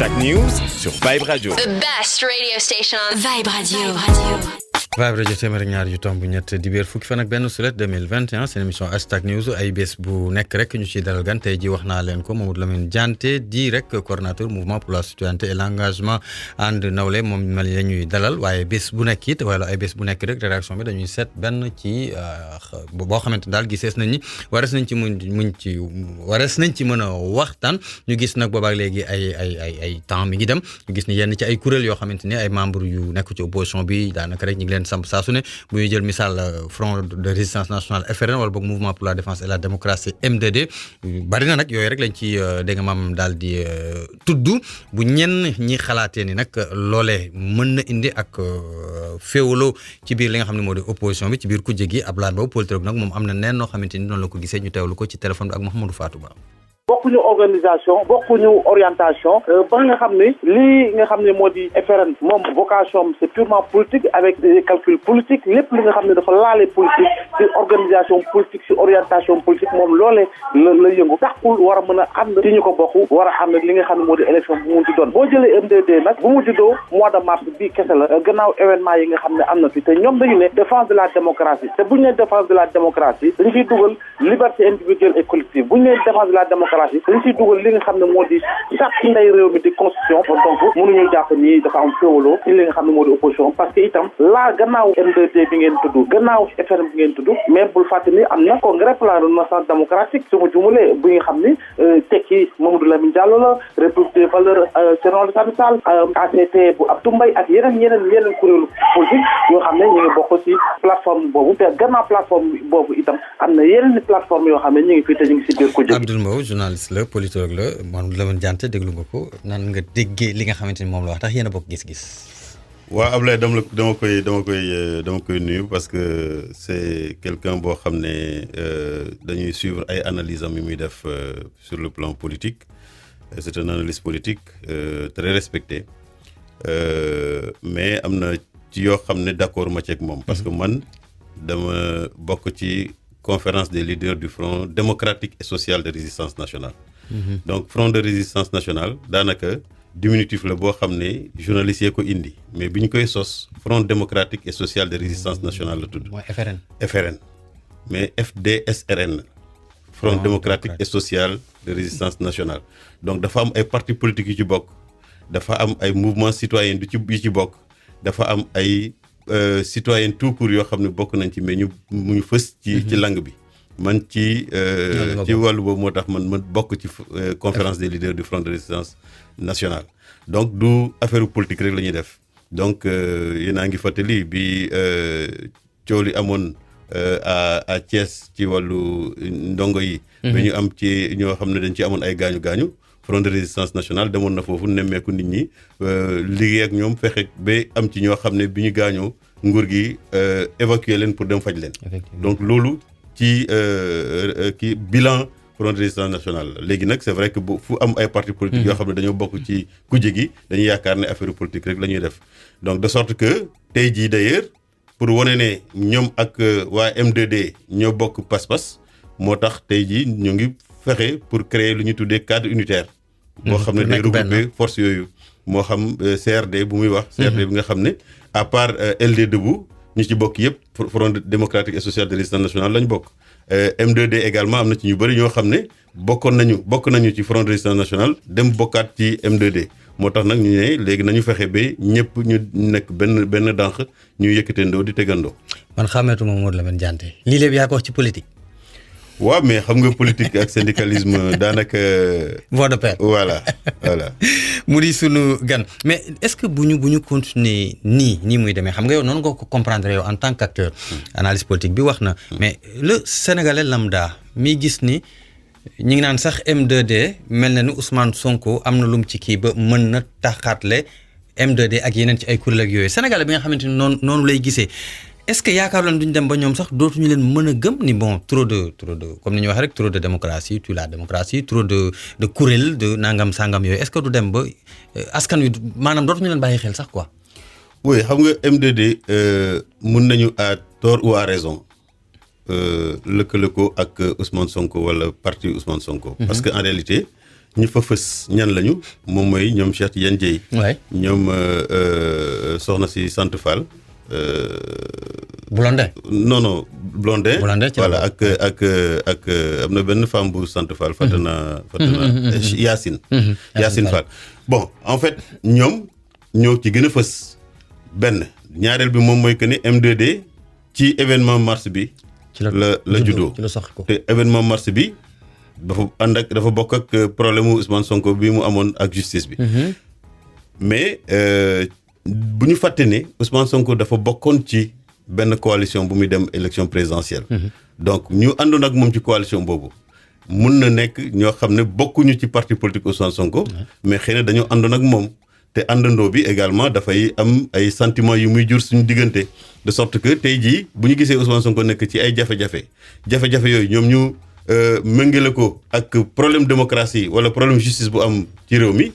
Hashtag News sur Vibe Radio. The best radio station on Vibe Radio. Vibe Radio téeméer ak ñaar yu tomb ñett dibéer fukki fan ak benn sulet 2021 seen émission Hashtag News ay bés bu nekk rek ñu ciy dalal gan tey ji wax naa leen ko Mamadou Lamine Dianté di rek coordonnateur mouvement pour la citoyenneté et l'engagement ànd nawle moom la ñuy dalal waaye bés bu nekk it wala ay bés bu nekk rek rédaction bi dañuy seet benn ci boo xamante daal gisees nañ ni warees nañ ci mën a waxtaan ñu gis nag boobaak léegi ay temps mi ngi dem ñu gis ni yenn ci ay kuréel yoo xamante ni ay membres yu nekk ci opposition bi daanaka rek ñu ngi leen samp saa su ne bu ñuy jël misaal front de résistance nationale FRN wala boog mouvement pour la défense et la démocratie MDD bari na nag yooyu rek lañ ci dégg nga maam daal di tudd bu ñenn ñi xalaatee ni nag loolee mën na indi ak féewaloo ci biir li nga xam ne moo di opposition bi ci biir kujje gi Abdoulaye Mbow politique nag moom am na neen noo xamante ni noonu la ko gisee ñu teewlu ko ci téléphone bi ak Mouhamadou Fatou Ba. bokkuñu organisation bokkuñu orientation ba nga xam ne lii nga xam ne moo di FRN moom vocation c'est purement politique avec des calculs politiques lépp li nga xam ne dafa laale politique ci organisation politique ci orientation politique moom loolee la yëngu taxul war a mën a ànd ci ñu ko bokk war a ànd li nga xam ne moo di élection bu mu ci doon boo jëlee MDD nag bu mu juddoo mois de mars bii kese la gannaaw événement yi nga xam ne am na fi te ñoom dañu ne défense de la démocratie te bu ñu nee défense de la démocratie dañu ciy dugal liberté individuelle et collective bu ñu nee défense de la démocratie dañ ciy dugal li nga xam ne moo di charte ndey réew mi di constitution donc mënuñu jàpp ni dafa am féewaloo ci li nga xam ne moo di opposition parce que itam laa gannaaw MDD bi ngeen tudd gannaaw FRN bi ngeen tudd mais bul fàtte ni am na congrès pour la renaissance démocratique su ma jumulee bi nga xam ni tekki Mamadou Lamine Diallo la République des valeurs Thierno Alassane Sall ACT bu Abdou Mbaye ak yeneen kuréelu politique yoo xam ne ñu ngi bokk ci plateforme boobu te gannaaw plateforme boobu itam am na yeneen plateforme yoo xam ne ñu ngi fii te ñu ngi ci biir ko jël Abdoul Mbow journaliste la politologue la Mamadou Lamine Dianté déglu nga ko nan nga déggee li nga xamante ni moom la wax tax yéen a bokk gis-gis. waaw Ablaye dama koy nuyu parce que c'est quelqu'un boo xam ne dañuy suivre ay analyses am yu muy def sur le plan politique c'est un analyste politique très respecté mais am na ci yoo xam ne d'accord ma ci ak moom parce que man dama bokk ci conférence des leaders du Front démocratique et social de résistance nationale. Donc Front de résistance nationale daanaka diminutif la boo xam ne journaliste yee ko indi mais bi ñu koy sos Front démocratique et social de résistance nationale la tudd. mooy FRN. FRN mais FDSRN la. Front démocratique et social de résistance nationale. Donc dafa am ay partis politiques yu ci bokk dafa am ay mouvements citoyens yu ci bokk dafa am ay citoyens tout court yoo xam ne bokk nañ ci mais mu fës ci langue bi. man ci wàllu boobu moo tax ma bokk ci conférence des leaders du Front de résistance nationale donc du affaire politique rek la ñuy def donc yéen a ngi fàttali bi coow li amoon à Thiès ci wàllu ndongo yi. ba ñu am ci ñoo xam ne dañ ci amoon ay gaañu Front de résistance nationale demoon na foofu nemmeeku nit ñi liggéey ak ñoom fexe ba am ci ñoo xam ne bi ñu gaañoo nguur gi évacuer leen pour dem faj leen. donc loolu. ci bilan Front de résistance nationale la léegi nag c'est vrai que fu am ay partis politiques yoo xam ne dañoo bokk ci kujje gi dañuy yaakaar ne affaire politique rek la ñuy def donc de sorte que tey jii d'ailleurs pour wane ne ñoom ak waa MDD ñoo bokk pas-pas moo tax tey jii ñu ngi fexe pour créer lu ñuy tuddee cadre unitaire boo xam ne day regrouper force yooyu moo xam CRD bu muy wax CRD bi nga xam ne à part LD Debout ñu ci bokk yëpp Front démocratique et social de résistance nationale lañ bokk M2D également am na ci ñu bëri ñoo xam ne bokk nañu ci Front de résistance nationale dem bokkaat ci M2D moo tax nag ñu ne léegi nañu fexe ba ñëpp ñu nekk benn dànq ñu yëkkatendoo di tegandoo. man xàmmeetuma Mamadou Lamine Dianté lii lépp yaa ko wax ci politique. waaw mais xam nga politique ak syndicalisme daanaka. voie de pair. voilà. mu di sunu gan mais est-ce que bu ñu continuer nii muy demee xam nga yow noonu nga ko comprendre yow en tant qu'acteur analyse politique bi wax na mais le Sénégalais lambda mi gis ni ñi ngi naan sax M2D mel na ni Ousmane Sonko am na lum ci kii ba mën na taxaatle M2D ak yeneen ci ay kuréel ak yooyu Sénégalais bi nga xamante ni noonu lay gisee. est-ce que yaakaar leen duñ dem ba ñoom sax dootuñu leen mën a gëm ni bon trop de comme ni ñu waxee rek trop de démocratie tue la démocratie trop de kuréel de nangam sangam yooyu est-ce que du dem ba askan wi maanaam dootuñu leen bàyyi xel sax quoi. oui xam nga MDD mun nañu à tort ou à raison lëkkale ko ak Ousmane Sonko wala parti Ousmane Sonko. parce que en réalité ñi fa fës ñan lañu moom mooy ñoom Cheikh Tidiane Dièye. waay ñoom soxna si Sant Fall. Blondin. non Blondin. Blondin voilà ak am na benn femme bu Sant Fall. Fatana Yacine. Yacine Fall. bon en fait ñoom ñoo ci gën a fës benn ñaareel bi moom mooy que ni M2D ci événement mars bi. ci la juddoo ci la soxla ko. te événement mars bi dafa bokk ak problème mu Ousmane Sonko bi mu amoon ak justice bi. mais bu ñu fàtte ne Ousmane Sonko dafa bokkoon ci benn coalition bu muy dem élection présidentielle. donc ñu àndoon ak moom ci coalition boobu mun na nekk ñoo xam ne bokkuñu ci parti politique Ousmane Sonko. mais xëy na dañoo àndoon ak moom. te àndandoo bi également dafay am ay sentiments yu muy jur suñu diggante de sorte que tey jii bu ñu gisee Ousmane Sonko nekk ci ay jafe-jafe yooyu ñoom ñu méngale ko ak problème démocratie wala problème justice bu am ci réew mi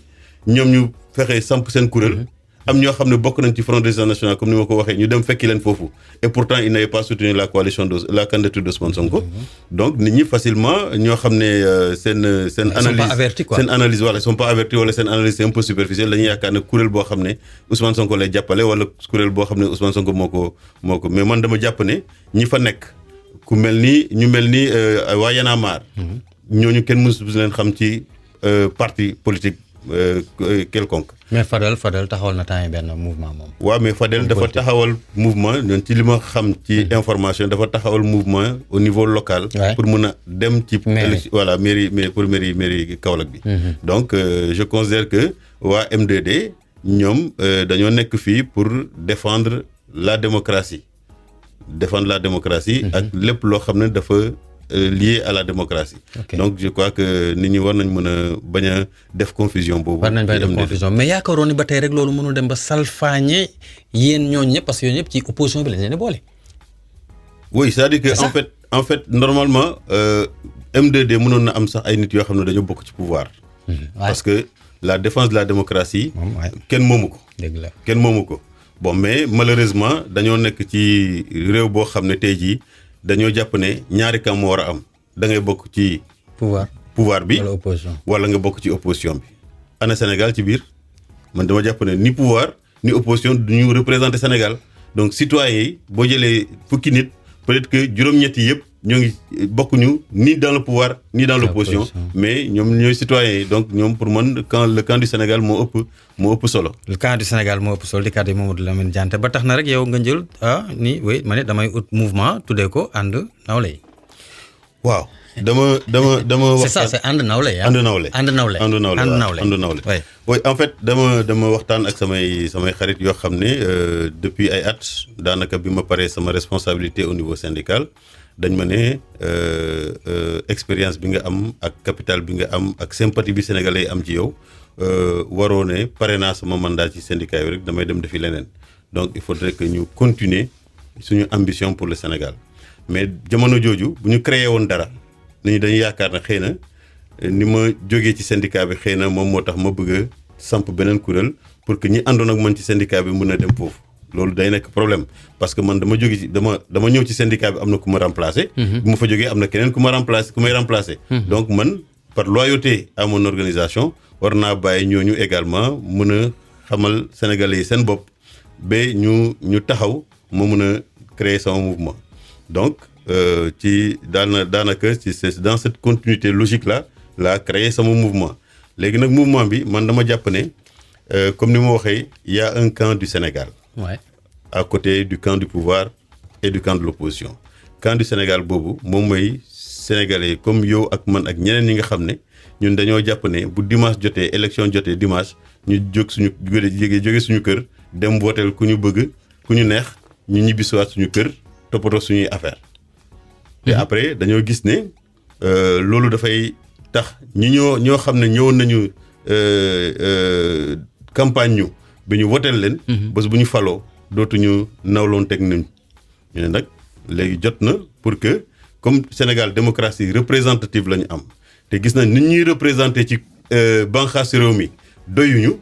ñoom ñu fexe samp seen kuréel. am ñoo xam ne bokk nañ ci Front de Résistance Nationale comme ni ma ko waxee ñu dem fekki leen foofu et pourtant il n'avait pas soutenu la coalition de la candidature de Ousmane Sonko. donc nit ñi facilement ñoo xam ne seen analyse voilà ils sont pas avertis wala seen analyse c'est un peu superficielle dañuy yaakaar ne kuréel boo xam ne Ousmane Sonko lay jàppale wala kuréel boo xam ne Ousmane Sonko moo ko mais man dama jàpp ne ñi fa nekk ñu mel ni waa Y'en a marre. ñooñu kenn mësu leen xam ci parti politique. Quelconque. mais Fadel taxawal na temps yi benn mouvement moom. waaw mais Fadel dafa taxawal mouvement ñun ci li ma xam ci information dafa taxawal mouvement au niveau local. pour mun a dem ci. voilà mairie Kaolack bi. donc je considère que waa M2D ñoom dañoo nekk fii pour défendre la démocratie. ak lépp loo xam ne dafa. Lié à la démocratie. Donc je crois que nit ñi war nañ mën a bañ a def confusion boobu. war nañ bañ a def confusion mais yaakaaroon ni ba tey rek loolu mënul dem ba salfaañe yéen ñooñu ñëpp parce que yooyu ñëpp ci opposition bi lañ leen di boole. oui c'est-à-dire que en fait normalement M2D mënoon na am sax ay nit yoo xam ne dañoo bokk ci pouvoir. parce que la défense de la démocratie. kenn moomu ko. dëgg la kenn moomu ko bon mais malheureusement dañoo nekk ci réew boo xam ne tey jii. dañoo jàpp ne ñaari camp moo war a am da ngay bokk ci. pouvoir bi wala opposition. wala nga bokk ci opposition bi. ana Sénégal ci biir man dama jàpp ne ni pouvoir ni opposition du ñu représenter Sénégal donc citoyens yi boo jëlee fukki nit peut-être que juróom-ñett yëpp ñoo ngi bokkuñu ni dans le pouvoir ni dans l'opposition mais ñoom ñooy citoyens yi donc ñoom pour man le camp du Sénégal moo ëpp solo. le camp du Sénégal moo ëpp solo di kàddu Mamadou Lamine Diante ba tax na rek yow nga jël ni oui ma ne damay ut mouvement tuddee ko ànd nawle yi. waaw dama c'est ça c'est ànd nawle yi. ànd nawle. oui en fait dama waxtaan ak samay xarit yoo xam ne depuis ay at daanaka bi ma paree sama responsabilité au niveau syndical. dañ ma ne expérience bi nga am ak capital bi nga am ak sympathie bi sénégalais yi am ci yow waroo ne pare naa sama mandat ci syndicat yi rek damay dem defi leneen donc il faudrait que ñu continuer suñu ambition pour le Sénégal mais jamono jooju bu ñu créé woon dara nañu dañuy yaakaar ne xëy na ni ma jógee ci syndicat bi xëy na moom moo tax ma bëgg a samp beneen kuréel pour que ñi àndoon ak man ci syndicat bi mën a dem foofu. loolu day nekk problème parce que man dama jóge ci dama ñëw ci syndicat bi am na ku ma remplacer. bu ma fa jógee am na keneen ku may remplacer. donc man par loyauté à mon organisation war naa bàyyi ñooñu également mën a xamal sénégalais yi seen bopp ba ñu taxaw ma mën a créer sama mouvement. donc ci daanaka ci c'est dans cette continuité logique là la créer sama mouvement léegi nag mouvement bi man dama jàpp ne comme ni ma waxee il y a un camp du Sénégal. Ouais. À côté du camp du pouvoir et du camp de l'opposition. Camp du Sénégal boobu moom mooy sénégalais comme yow ak man ak ñeneen ñi nga xam ne ñun dañoo jàpp ne bu dimanche jotee élection jotee dimanche ñu jóge suñu kër dem wooteel ku ñu bëgg ku ñu neex ñu ñibbisiwaat suñu kër toppatoo suñuy affaire te après dañoo gis ne loolu dafay tax ñoo xam ne ñëwoon nañu campagne ñu bi ñu woteel leen. bés bu ñu faloo dootuñu nawloon teg nañ ñu ne nag léegi jot na pour que comme Sénégal démocratie représentative la ñu am te gis nañ nit ñuy représenté ci banqaas réew mi doyuñu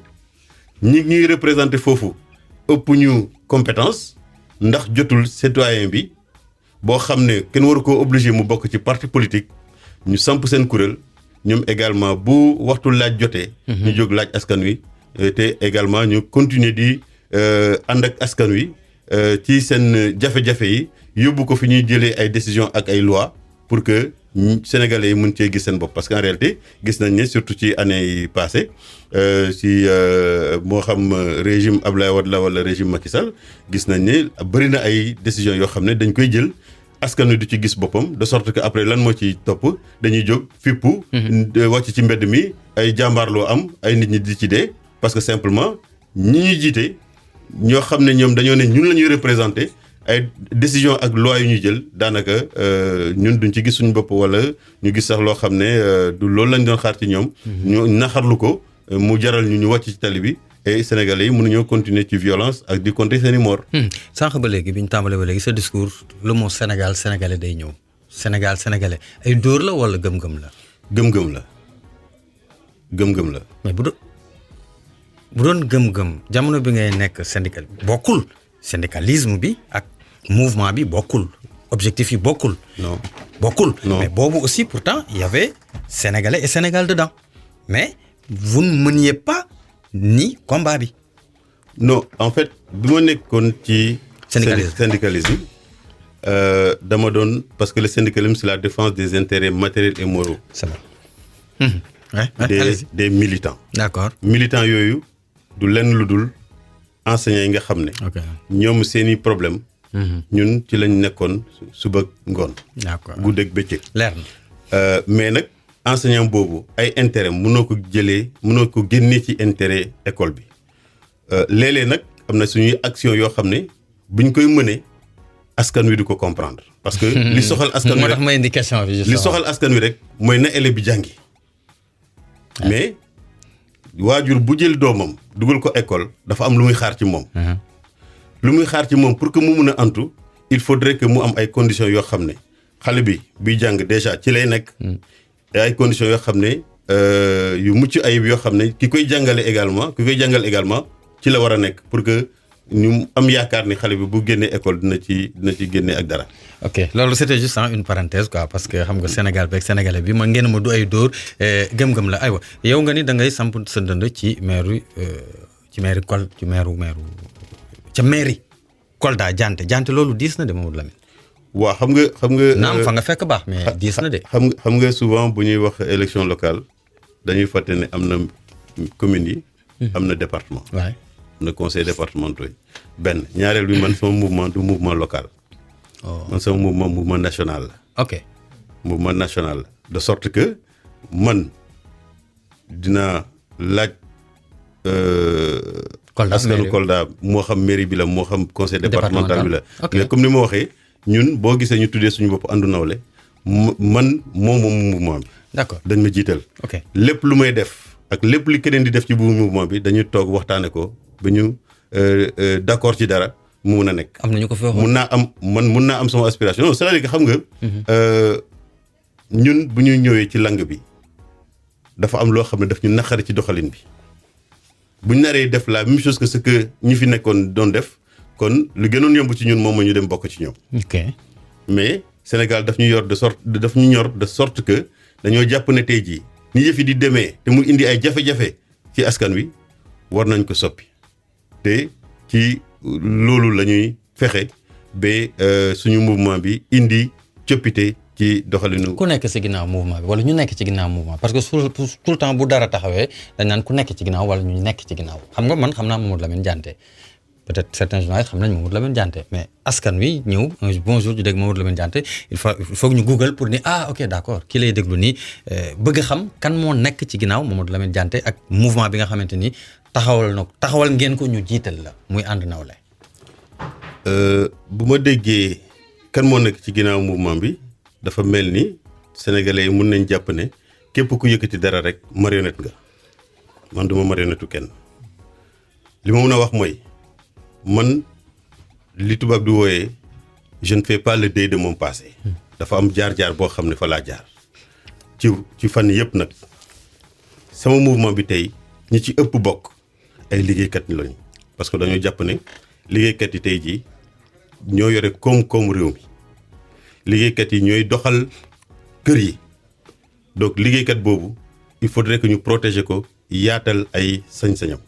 ñuy représenté foofu ëpp ñu compétence ndax jotul citoyen bi boo xam ne kenn waru koo obligé mu bokk ci parti politique ñu samp seen kuréel ñoom également bu waxtu laaj jotee. ñu jóg laaj askan wi te également ñu continuer di ànd ak askan wi ci seen jafe-jafe yi yóbbu ko fi ñuy jëlee ay décisions ak ay lois pour que Sénégalais yi mën cee gis seen bopp parce qu'en réalité gis nañ ne surtout ci année yi passé si moo xam régime Abdoulaye Wade la wala régime Macky Sall gis nañ ne bëri na ay décisions yoo xam ne dañ koy jël askan wi du ci gis boppam de sorte que après lan moo ci topp dañuy jóg fippu. wàcc ci mbedd mi ay jàmbaarloo am ay nit ñi di ci dee parce que simplement ñi ñuy jiite ñoo xam ne ñoom dañoo ne ñun la ñuy représenté. ay décision ak loi yu ñuy jël daanaka ñun duñ ci gis suñu bopp wala ñu gis sax loo xam ne du loolu lañ doon xaar ci ñoom. ñu naxarlu ko mu jaral ñu wàcc ci tali bi et Sénégalais yi mënuñoo continuer ci violence ak di compter seen i mort. sànq ba léegi bi ñu tàmbalee ba léegi sa discours le mot Sénégal sénégalais day ñëw Sénégal sénégalais ay dóor la wala gëm-gëm la. gëm-gëm la gëm-gëm la. mais bu doon gëm-gëm jamono bi ngay nekk syndical bokkul syndicalisme bi ak. mouvement bi bokkul objectif yi bokkul. non bokkul. non mais boobu aussi pourtant il y avait Sénégalais et Sénégal dedans mais vous ne meniez pas ni combat bi. non en fait bi ma nekkoon ci. syndicalisme dama doon parce que le syndicalisme c'est la défense des intérêts matériels et moraux. c'est vrai. des militants. d'accord militants yooyu du lenn lu dul enseignants yi nga xam ne. ñoom seeni problème. ñun ci lañ nekkoon suba ngoon. d'accord guddeeg bëccëg. leer na mais nag enseignant boobu ay intérêt mënoo ko jëlee mënoo ko génnee ci intérêt école bi léeg-léeg nag am na suñuy action yoo xam ne buñ koy mënee askan wi du ko comprendre. parce que li soxal askan wi moo tax ma indi question bi li soxal askan wi rek mooy na élève bi jàngi. mais waajur bu jël doomam dugal ko école dafa am lu muy xaar ci moom. lu muy xaar ci moom pour que mu mun a antu il faudrait que mu am ay conditions yoo xam ne xale bi buy jàng déjà ci lay nekk. ay conditions yoo xam ne yu mucc ayib yoo xam ne ki koy jàngal également ci la war a nekk pour que ñu am yaakaar ni xale bi bu génnee école dina ci génnee ak dara. ok loolu c'était juste une parenthèse quoi parce que xam nga Sénégal beeg sénégalais bi ma ngeen ma du ay dóor gëm-gëm la aywa yow nga ni da ngay samp sa dënd ci mairie ca mairie Kolda Dianté loolu diis na de Mamadou Lamine. waaw xam nga. naam fa nga fekk baax mais diis na de. xam nga souvent bu ñuy wax élection locale dañuy fàtte ne am na communes yi. am na département. waay am na conseil départementaux yi. benn ñaareel bi man sama mouvement du mouvement local. man sama mouvement national la. ok mouvement national la de sorte que man dinaa laaj. askanu Kolda moo xam mairie bi la moo xam conseil départemental bi la. mais comme ni ma waxee ñun boo gisee ñu tuddee suñu bopp àndu nawle man moom mouvement bi. d'accord dañ ma jiital. ok lépp lu may def ak lépp li keneen di def ci bu mouvement bi dañuy toog waxtaane ko ba ñu d'accord ci dara mu mun a nekk. am na ñu ko fi waxoon mun naa am sama aspiration non c'est-à-dire que xam nga. ñun bu ñu ñëwee ci langue bi dafa am loo xam ne daf ñu naqari ci doxalin bi. bu ñu naree def la même chose que ce que ñi fi nekkoon doon def kon lu gënoon yomb ci ñun moom ñu dem bokk ci ñoom. ok mais Sénégal daf ñu ñor de sorte que dañoo jàpp ne tey jii ni yëf yi di demee te mu indi ay jafe-jafe ci askan wi war nañ ko soppi te ci loolu la ñuy fexe ba suñu mouvement bi indi coppite ci doxalinu. ku nekk ci ginnaaw mouvement bi wala ñu nekk ci ginnaaw mouvement parce que tout le temps bu dara taxawee dañ naan ku nekk ci ginnaaw wala ñu nekk ci ginnaaw xam nga man xam naa Mamadou Lamine Dianté peut-être certains journalistes xam nañ Mamadou Lamine Dianté mais askan wi ñëw un bon jour ñu dégg Mamadou Lamine Dianté il faut que ñu google pour ni ok d'accord kii lay déglu nii bëgg xam kan moo nekk ci ginnaaw Mamadou Lamine Dianté ak mouvement bi nga xamante ni taxawal ngeen ko ñu jiital la muy ànd nawle. bu ma déggee kan moo nekk ci ginnaaw mouvement bi. dafa mel ni sénégalais yi mun nañ jàpp ne képp ku yëkkati dara rek marionnette nga man duma marionnette kenn li ma mën a wax mooy man li tubaab di wooyee je ne fais pas le deuil de mon passé. dafa am jaar-jaar boo xam ne fa laa jaar ci fan yëpp nag sama mouvement bi tey ñi ci ëpp bokk ay liggéeykat ñi lañu parce que dañoo jàpp ne liggéeykat yi tey jii ñoo yore koom-koom réew mi. liggéeykat yi ñooy doxal kër yi donc liggéeykat boobu il faudrait que ñu protéger ko yaatal ay sañ-sañam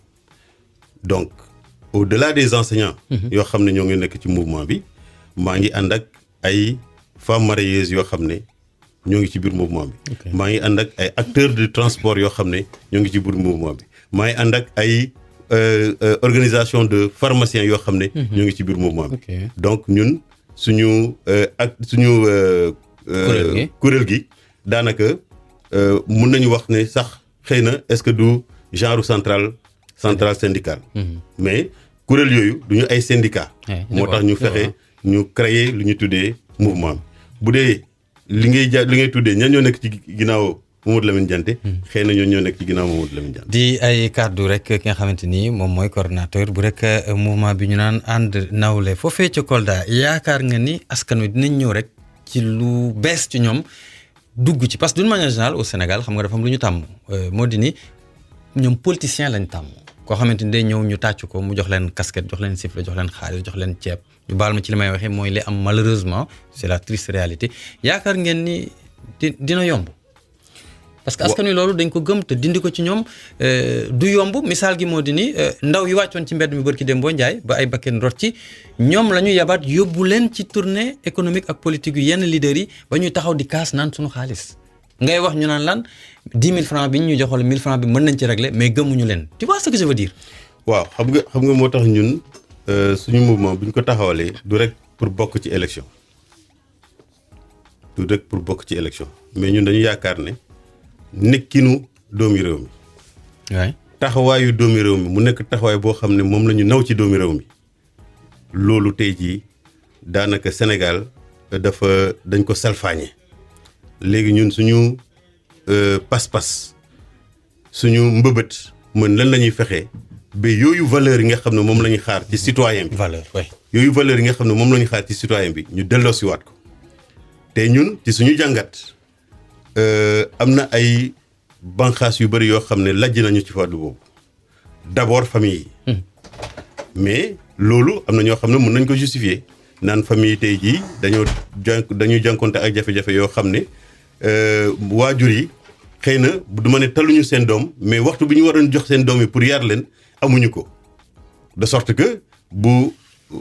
donc au-delà des enseignants yoo xam ne ñoo ngi nekk ci mouvement bi maa ngi ànd ak ay femmes mariées yoo xam ne ñoo ngi ci biir mouvement bi maa ngi ànd ak ay acteurs de transport yoo xam ne ñoo ngi ci biir mouvement bi maa ngi ànd ak ay organisation de pharmaciens yoo xam ne ñoo ngi ci biir mouvement bi donc ñun suñu kuréel gi daanaka mun nañu wax ne sax xëy na est-ce que du genre centrale syndicale mais kuréel yooyu du ñu ay syndicat moo tax ñu fexe ñu créer lu ñu tuddee mouvement bu dee li ngay tuddee ñan ñoo nekk ci ginnaaw Mamadou Lamine Dianté xëy na ñoo nekk ci ginnaaw Mamadou Lamine Dianté di ay kàddu rek ki nga xamante ni moom mooy coordonnateur bu rek mouvement bi ñu naan ànd nawle foofee ca Kolda yaakaar nga ni askan wi dinañ ñëw rek ci lu bees ci ñoom dugg ci parce que d'une manière générale au Sénégal xam nga dafa am lu ñu tàmm moo di ni ñoom politicien lañ tàmm koo xamante ni day ñëw ñu tàcc ko mu jox leen casquette jox leen sifflet jox leen xaalis jox leen ceeb ñu baal ma ci li may waxee mooy li am malheureusement c'est la triste réalité yaakaar ngeen ni dina yomb parce que askan wi loolu dañ ko gëm te dindi ko ci ñoom du yomb misaal gi moo di ni ndaw yi wàccoon ci mbedd mi bërki Dembo Ndiaye ba ay bakken rot ci ñoom la ñu yabaat yóbbu leen ci tournée économique ak politique yu yenn leaders yi ba ñuy taxaw di kaas naan suñu xaalis ngay wax ñu naan lan 10 000 francs bi ñu joxoon 1000 francs bi mën nañ ci régler mais gëmuñu leen tu vois ce que je veux dire. waaw xam nga moo tax ñun suñu mouvement bu ñu ko taxawalee du rek pour bokk ci élection mais ñun dañu yaakaar ne nekkinu doomi réew mi. waay taxawaayu doomi réew mi mu nekk taxawaay boo xam ne moom la ñu naw ci doomi réew mi loolu tey jii daanaka Sénégal dañ ko salfaañe léegi ñun suñu pas-pas suñu mbëbët mën lan la ñuy fexe ba yooyu valeur yi nga xam ne moom la ñuy xaar ci citoyen bi. valeur oui. yooyu valeur yi nga xam ne moom la ñuy xaar ci citoyen bi ñu delloosiwaat ko te ñun ci suñu jàngat. am na ay banqaas yu bëri yoo xam ne lajj nañu ci fàddu boobu d'abord famille yi mais loolu am na ñoo xam ne mën nañ ko justifier naan famille tey jii dañuy jànkonte ak jafe-jafe yoo xam ne waajur yi xëy na du ma ne taluñu seen doom mais waxtu bi ñu waroon jox seen doom yi pour yar leen amuñu ko de sorte que bu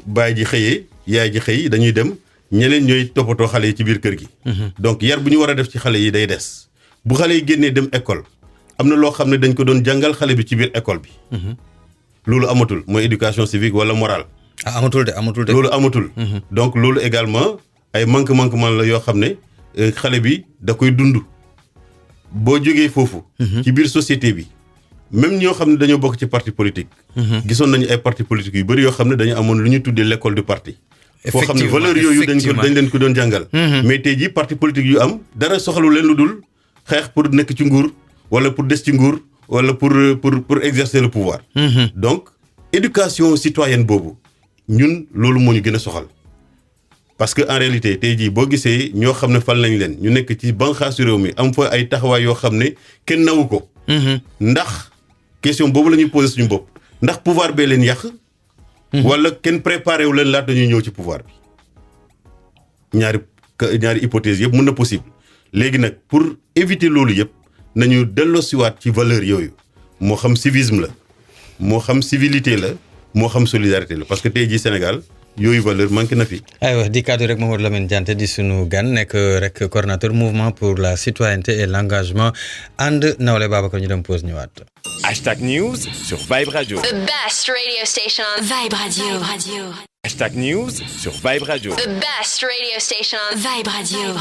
baay ji xëyee yaay ji xëy dañuy dem ñeneen ñooy toppatoo xale yi ci biir kër gi. donc yar bu ñu war a def ci xale yi day des. bu xale yi génnee dem école am na loo xam ne dañ ko doon jàngal xale bi ci biir école bi. loolu amatul mooy éducation civique wala morale. amatul de. loolu amatul. donc loolu également ay manquement la yoo xam ne xale bi da koy dund. boo jógee foofu. ci biir société bi même ñoo xam ne dañoo bokk ci parti politique. gisoon nañu ay parti politique yu bëri yoo xam ne dañu amoon lu ñu tuddee l'école du parti. foo xam ne valeur yooyu dañ leen ko doon jàngal. mais tey jii parti politique yu am dara soxalu leen lu dul xeex pour nekk ci nguur wala pour des ci nguur wala pour exercer le pouvoir. donc éducation citoyenne boobu ñun loolu moo ñu gën a soxal. parce que en réalité tey jii boo gisee ñoo xam ne fal nañ leen ñu nekk ci banqaasu réew mi am fa ay taxawaay yoo xam ne kenn nawu ko. ndax question boobu la ñuy poser suñu bopp ndax pouvoir bee leen yàq. wala kenn préparé wu leen laata ñuy ñëw ci pouvoir bi ñaari hypothèse yëpp mën na possible léegi nag pour éviter loolu yëpp nañu delloosiwaat ci valeur yooyu moo xam civisme la moo xam civilité la moo xam solidarité la parce que tey jii Sénégal yooyu valeur manqué na fi. aywa di kaddu rek Mamadou Lamine Dianté di sunu gan nekk rek coordonnateur mouvement pour la citoyenneté et l'engagement ànd nawle Babacar ñu dem pause ñëwaat. Hashtag News sur Vibe Radio. The best radio station on Vibe Radio. Hashtag News sur Vibe Radio. The best radio station on Vibe Radio.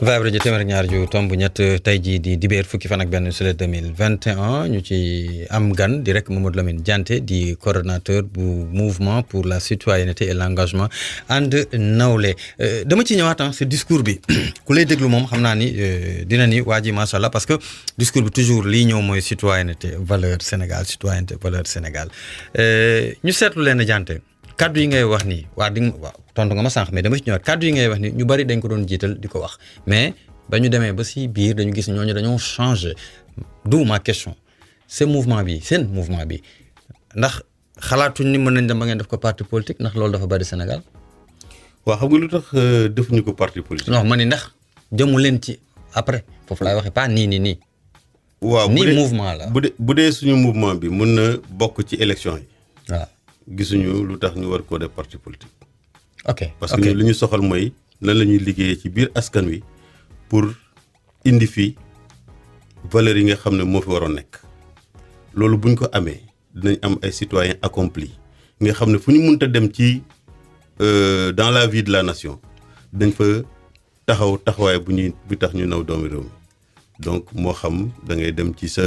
Vibe Radio téeméer ak ñaar ju tomb ñett tey jii di dibéer fukki fan ak benn juillet 2021 ñu ci am gan di rek Mamadou Lamine Dianté di coordonnateur bu mouvement pour la citoyenneté et l'engagement ànd nawle dama ci ñëwaat ce discours bi ku lay déglu moom xam naa ni dina ni waa ji macha allah parce que discours bi toujours lii ñëw mooy citoyenneté valeur Sénégal citoyenneté valeur Sénégal ñu seetlu leen Dianté kaddu yi ngay wax nii waaw tontu nga ma sànq mais dama ci ñëwaat kaddu yi ngay wax ni ñu bari dañ ko doon jiital di ko wax mais ba ñu demee ba si biir dañu gis ñooñu dañoo changé d'où ma question seen mouvement bi ndax xalaatuñ ni mën nañ dem ba ngeen def ko parti politique ndax loolu dafa bari Sénégal. waaw xam nga lu tax defuñu ko parti politique. non ma ni ndax jëmu leen ci après foofu laay waxee pas nii. waaw nii mouvement la. bu dee suñu mouvement bi mun na bokk ci élection yi. waaw gisuñu lu tax ñu war koo def parti politique. ok parce que li ñu soxal mooy lan la ñuy liggéeyee ci biir askan wi pour indi fi valeurs yi nga xam ne moo fi waroon nekk. loolu buñ ko amee dinañ am ay citoyens accomplis nga xam ne fu ñu mënta dem ci dans la vie de la nation dañ fa taxawaay bu tax ñu naw doomi réew mi donc moo xam da ngay dem ci sa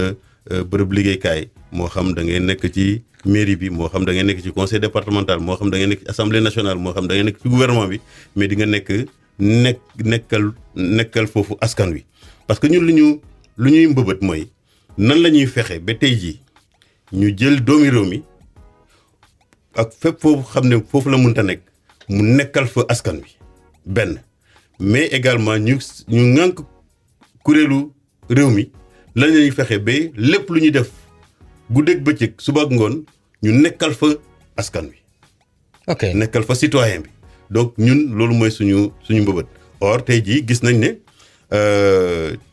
bërëb liggéeykaay moo xam da ngay nekk ci mairie bi moo xam da ngay nekk ci conseil départemental moo xam da ngay nekk ci assemblée nationale moo xam da ngay nekk ci gouvernement bi mais di nga nekkal foofu askan wi. parce que ñun lu ñuy mbëbët mooy nan la ñuy fexe ba tey jii ñu jël doomi réew mi ak fépp foofu xam ne foofu la mënta nekk mu nekkal fa askan wi benn mais également ñu ŋànk kuréelu réew mi lan la ñuy fexe ba lépp lu ñuy def guddeeg bëccëg suba ak ngoon ñu nekkal fa askan wi. ok nekkal fa citoyen bi donc ñun loolu mooy suñu mbëbët. or tey jii gis nañ ne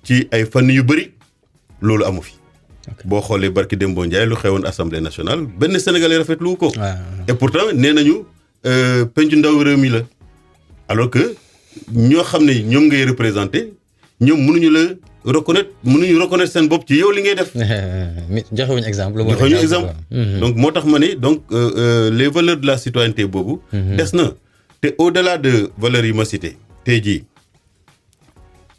ci ay fànn yu bëri loolu amu fi. boo xoolee barki Dembo Ndiaye lu xewoon assemblée nationale benn sénégalais rafetlu ko. et pourtant nee nañu pencu ndaw réew mi la. alors que ñoo xam ne ñoom ngay représenté ñoom mënuñu reconnaître seen bopp ci yow li ngay def. joxewuñu exemple. donc moo tax ma ne donc les valeurs de la citoyenneté boobu. des na te au-delà de valeurs yi ma cité tey jii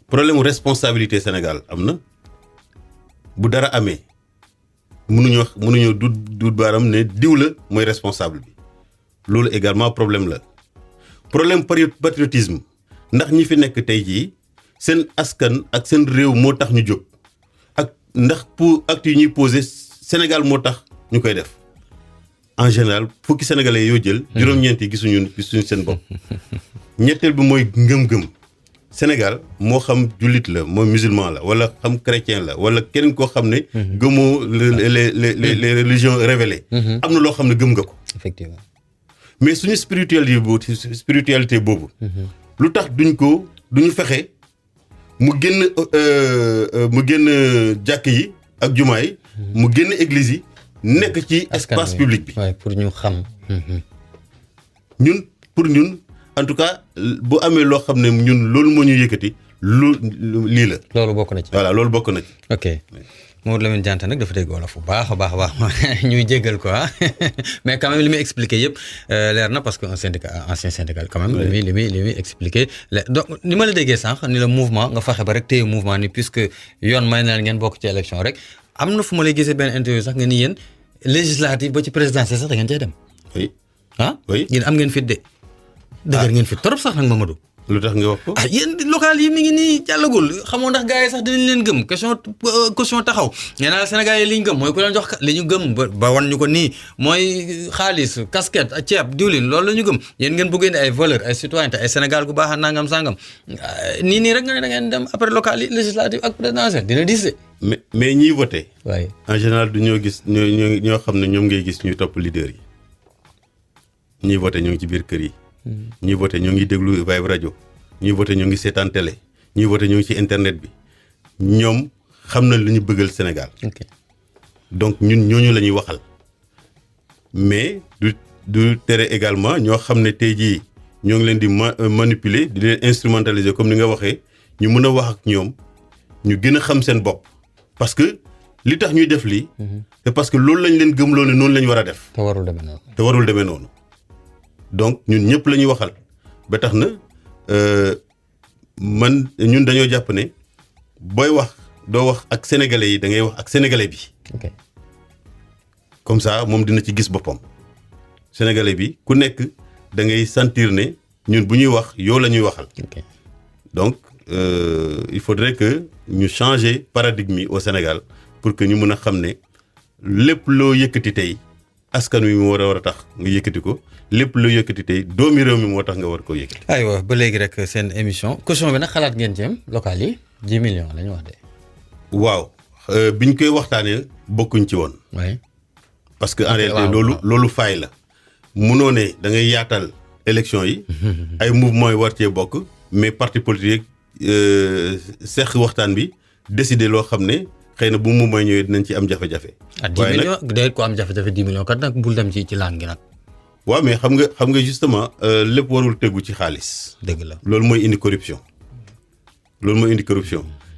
problème responsabilité Sénégal am na. bu dara amee mënuñoo duut baaram ne diw la mooy responsable bi loolu également problème la problème patriotisme ndax ñi fi nekk tey jii seen askan ak seen réew moo tax ñu jóg ak ndax pour actes yi ñuy posé Sénégal moo tax ñu koy def en général fukki sénégalais yoo jël. juróom-ñeent yi gisuñu seen bopp. ñetteel bi mooy ngëm-ngëm. Sénégal moo xam jullit la mooy musulman la wala xam chrétien la wala keneen koo xam ne. gëmoo les religions révélées. am na loo xam ne gëm nga ko. effectivement mais suñu spiritualité boobu. lu tax duñu fexe mu génn jàkk yi ak jumaa yi. mu génn église yi nekk ci espace public bi. waaw pour ñu xam. ñun. en tout cas bu amee loo xam ne ñun loolu moo ñu yëkkati lii la. loolu bokk na ci. voilà loolu bokk na ci. ok Mamadou Lamine Diante nag dafa dégg wolof bu baax a baax ñuy jéggal quoi mais quand même li muy expliqué yëpp leer na parce que ancien syndical quand même. li muy expliqué donc ni ma la déggee sànq ni la mouvement nga fexe ba rek téye mouvement ni puisque yoon may na ngeen bokk ci élection rek am na fu ma lay gisee benn interview sax nga ni yéen législative ba ci présidentielle sax da ngeen cee dem. oui oui yéen am ngeen fit de. dëgër ngeen fi trop sax nag Mamadou. lu tax nga wax ko. yéen local yi mi ngi nii jàllagul xamoo ndax gars yi sax dinañ leen gëm caution taxaw nee naa Sénégal yi li ñu gëm mooy ku leen jox li ñu gëm ba wan ñu ko nii mooy xaalis casquette ceeb diwlin loolu la ñu gëm yéen ngeen bëgg indi ay valeur ay citoyen te ay Sénégal gu baax a nangam sangam nii rek nga ne da ngeen dem après local yi législative ak présidentielle dina diis de. mais ñiy voté. waaye en général du ñoo gis ñoo xam ne ñoom ngay gis ñuy topp leader yi ñiy voté ñoo ngi ci biir kër yi. ñuy voté ñoo ngi déglu Vibe Radio ñuy voté ñoo ngi seetaan télé ñuy voté ñoo ngi ci internet bi ñoom xam nañ lu ñu bëggal Sénégal. donc ñun ñooñu la ñuy waxal mais du tere également ñoo xam ne tey jii ñoo ngi leen di manipuler di leen instrumentaliser comme ni nga waxee ñu mën a wax ak ñoom ñu gën a xam seen bopp parce que li tax ñuy def lii. c'est parce que loolu lañ leen gëmloo ne noonu la ñu war a def. te warul demee noonu. donc ñun ñëpp la ñuy waxal ba tax na ñun dañoo jàpp ne booy wax doo wax ak sénégalais yi da ngay wax ak sénégalais bi. comme ça moom dina ci gis boppam. sénégalais bi ku nekk da ngay sentir ne ñun bu ñuy wax yow la ñuy waxal. donc il faudrait que ñu changer paradigme yi au Sénégal pour que ñu mën a xam ne lépp loo yëkkati tey askan wi mu war a tax nga yëkkati ko. lépp lu yëkkati tey doomi réew mi moo tax nga war koo yëkkati. aywa ba léegi rek seen émission caution bi nag xalaat ngeen ci am local yi 10 millions la ñu wax de. waaw biñ koy waxtaanee bokkuñ ci woon. oui. parce que en réalité loolu faay la. munoo ne da ngay yaatal élection yi. ay mouvement yi war cee bokk mais parti politique seq waxtaan bi décider loo xam ne xëy na bu mu may ñëwee dinañ ci am jafe-jafe. ah 10 millions day ko am jafe-jafe 10 millions kat nag bul dem ci laan gi nag. waaw mais xam nga justement lépp warul tegu ci xaalis. dëgg la loolu mooy indi corruption.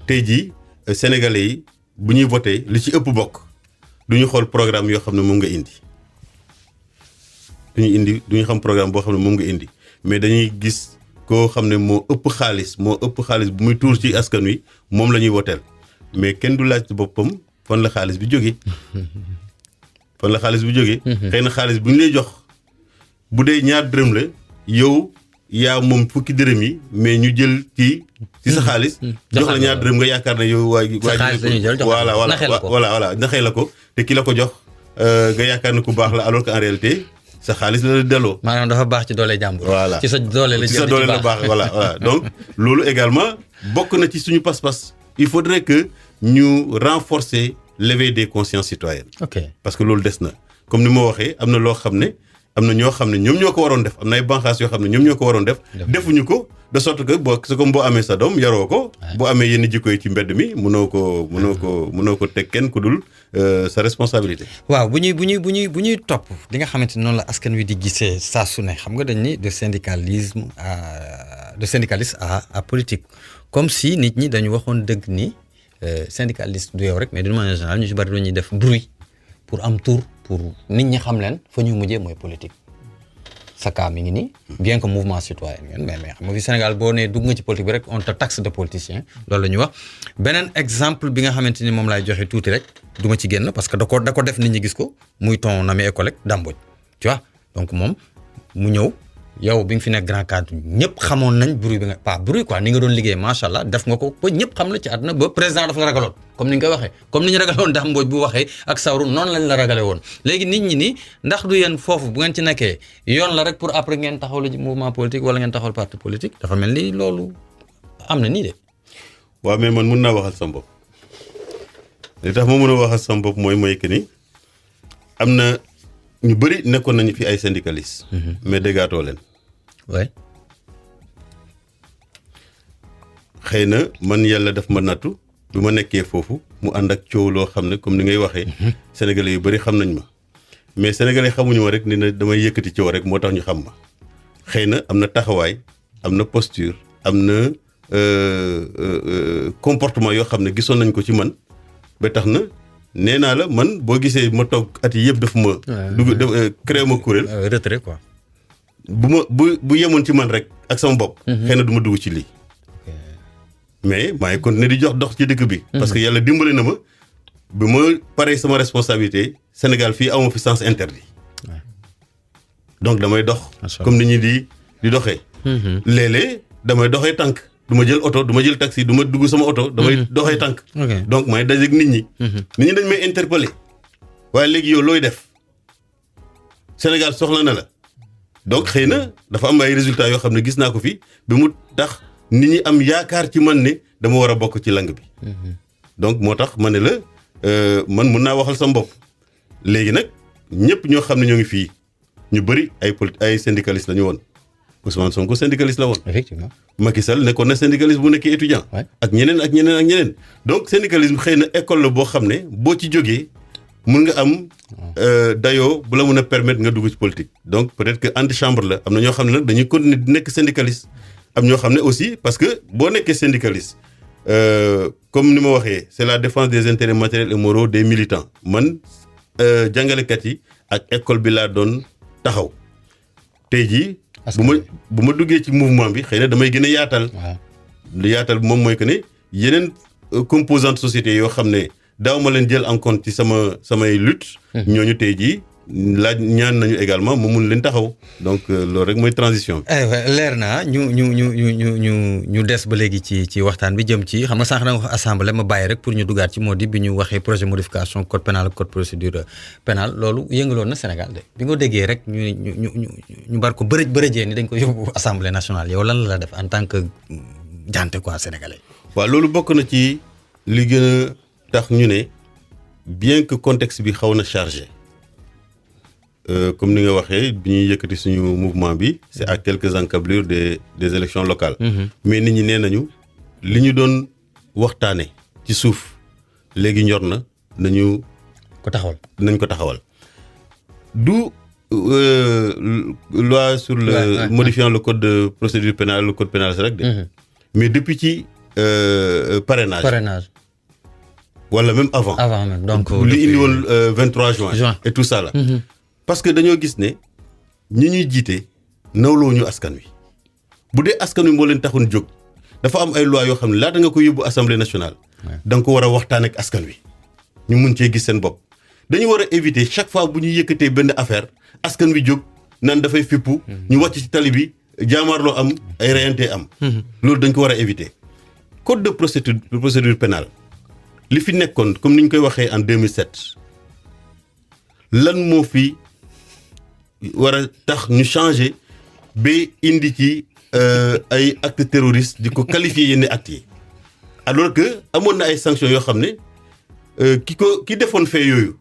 tey jii sénégalais yi bu ñuy voté li ci ëpp bokk du ñu xool programme yoo xam ne moom nga indi. du ñu xam programme boo xam ne moom nga indi mais dañuy gis koo xam ne moo ëpp xaalis bu muy tuur ci askan wi moom la ñuy woteel mais kenn du laaj boppam fan la xaalis bi jógee. xëy na xaalis bu ñu lay jox bu dee ñaar dërëm la yow yaa moom fukki dërëm yi mais ñu jël ci sa xaalis. jox la ñaar dërëm nga yaakaar ne yow sa xaalis la ñuy jël voilà naxee la ko te ki la ko jox nga yaakaar ne ku baax la alors que en réalité sa xaalis la delloo. maanaam dafa baax ci doole jàmbur. voilà ci sa doole la baax voilà donc loolu également bokk na ci suñu pas-pas. il faudrait que ñu renforcer l'éveil des consciences citoyennes. ok parce que loolu des na comme ni ma waxee am na loo xam ne am na ñoo xam ne ñoom ñoo ko waroon def am na ay banqaas yoo xam ne ñoom ñoo ko waroon def. defuñu ko de sorte que boo amee sa doom yaroo ko. boo amee yenn jikko yi ci mbedd mi mënoo ko teg kenn ku dul sa responsabilité. waaw bu ñuy topp li nga xamante ni noonu la askan wi di gisee saa su ne xam nga dañ ni de syndicalisme à politique comme si nit ñi dañu waxoon dëgg ni syndicaliste du yow rek mais d'une manière générale ñu ci bari dañuy def bruit pour am tour pour nit ñi xam leen fa ñuy mujjee mooy politique. sa cas mi ngi nii bien que mouvement citoyen ngeen mais xam nga fi Sénégal boo nee dugg nga ci politique bi rek on te taxe de politicien loolu la ñuy wax beneen exemple bi nga xamante ni moom laay joxe tuuti rek du ma ci génn parce que da ko def nit ñi gis ko muy ton ami et collègue Dame Mbodj tu vois donc moom mu ñëw yow bi nga fi nekk grand cadre ñëpp xamoon nañ bruit bi nga pas bruit quoi ni nga doon liggéey macha allah def nga ko ba ñëpp xam la ci àdduna ba président dafa la ragaloon comme ni nga koy waxee comme ni ñu ragaloon Dame Mbodj bu waxee ak sawru noonu lañ la ragale woon léegi nit ñi ni ndax du yéen foofu bu ngeen ci nekkee yoon la rek pour après ngeen taxaw la ci mouvement politique wala ngeen taxawal parti politique dafa mel ni loolu am na nii de. waaw mais man mun naa waxal sama bopp li tax ma mën a waxal sama bopp mooy que ni am na ñu bëri nekkoon nañu fi ay syndicalistes. mais déggaatoo leen. waay xëy na man yàlla daf ma nattu bi ma nekkee foofu mu ànd ak coow loo xam ne comme ni ngay waxee. sénégalais yu bëri xam nañ ma. mais sénégalais xamuñu ma rek ni na damay yëkkati coow rek moo tax ñu xam ma xëy na am na taxawaay am na posture am na comportement yoo xam ne gisoon nañ ko ci man ba tax na nee naa la man boo gisee ma toog at yi yëpp daf ma. créé ma kuréel. retrait quoi. bu yemoon ci man rek ak sama bopp. xëy na du ma dugg ci lii. mais maa ngi continuer di dox ci dëkk bi. parce que yàlla dimbali na ma bi ma paree sama responsabilité Sénégal fii amoo fi sens interdit. donc damay dox. comme ni ñi di doxee. léeg-léeg damay doxee tànk du ma jël oto du ma jël taxi du ma dugg sama oto. damay doxee tànk. donc may dajeeg nit ñi. nit ñi dañ may interpeller waaye léegi yow looy def Sénégal soxla na la. donc xëy na dafa am ay résultats yoo xam ne gis naa ko fi bi mu tax nit ñi am yaakaar ci man ne dama war a bokk ci lang bi. donc moo tax ma ne la man mun naa waxal sama bopp. léegi nag ñëpp ñoo xam ne ñoo ngi fii ñu bëri ay syndicalistes la ñu woon Ousmane Sonko syndicaliste la woon. effectivement Macky Sall nekkoon na syndicaliste bu nekkee étudiant. ak ñeneen. donc syndicalisme xëy na école la boo xam ne boo ci jógee mun nga am dayoo bu la mun a permettre nga dugg ci politique. donc peut-être que antichambre la am na ñoo xam ne nag dañuy continuer di nekk syndicaliste am ñoo xam ne aussi parce que boo nekkee syndicaliste comme ni ma waxee c'est la défense des intérêts matériels et moraux des militants man jàngalekat yi ak école bi laa doon taxaw tey jii. bu ma duggee ci mouvement bi xëy na damay gën a yaatal. lu yaatal bi moom mooy que ne yeneen composante société yoo xam ne daaw ma leen jël en compte ci samay lutte. ñooñu tey jii laaj ñaan nañu également mu mun leen taxaw donc loolu rek mooy transition bi. leer naa ñu des ba léegi ci waxtaan bi jëm ci xam nga sànq da nga wax assemblée ma bàyyi rek pour ñu dugaat ci moo di bi ñu waxee projet modification code pénal ak code procédure pénale loolu yëngaloon na Sénégal de bi nga déggee rek ñu bar ko bërëjee ni dañ ko yóbbu assemblée nationale yow lan la def en tant que jante quoi sénégalais. waaw loolu bokk na ci li gën a tax ñu ne bien que contexte bi xaw na chargé. Comme ni nga waxee bi ñuy yëkkati suñu mouvement bi c'est à quelques encablures des élections locales. Mais nit ñi nee nañu li ñu doon waxtaane ci suuf léegi ñor na nañ ko taxawal du loi sur le modifiant le code de procédure pénale le code pénal rek de mais depuis ci parrainage wala même avant même donc li indi woon 23 juin et tout ça là parce que dañoo gis ne ñi ñuy jiite nawloo ñu askan wi bu dee askan wi moo leen taxoon jóg dafa am ay loi yoo xam ne laata nga ko yóbbu assemblée nationale da nga ko war a waxtaan ak askan wi ñu mun cee gis seen bopp dañu war a éviter chaque fois bu ñu yëkkatee benn affaire askan wi jóg naan dafay fippu ñu wàcc ci tali bi jaamaarloo am ay reyante am loolu dañ ko war a éviter code de procédure pénale li fi nekkoon comme ni ñu koy waxee en 2007 lan moo fi war a tax ñu changer ba indi ci ay actes terroristes di ko qualifier yenn actes yi alors que amoon na ay sanctions yoo xam ne ki defoon fee yooyu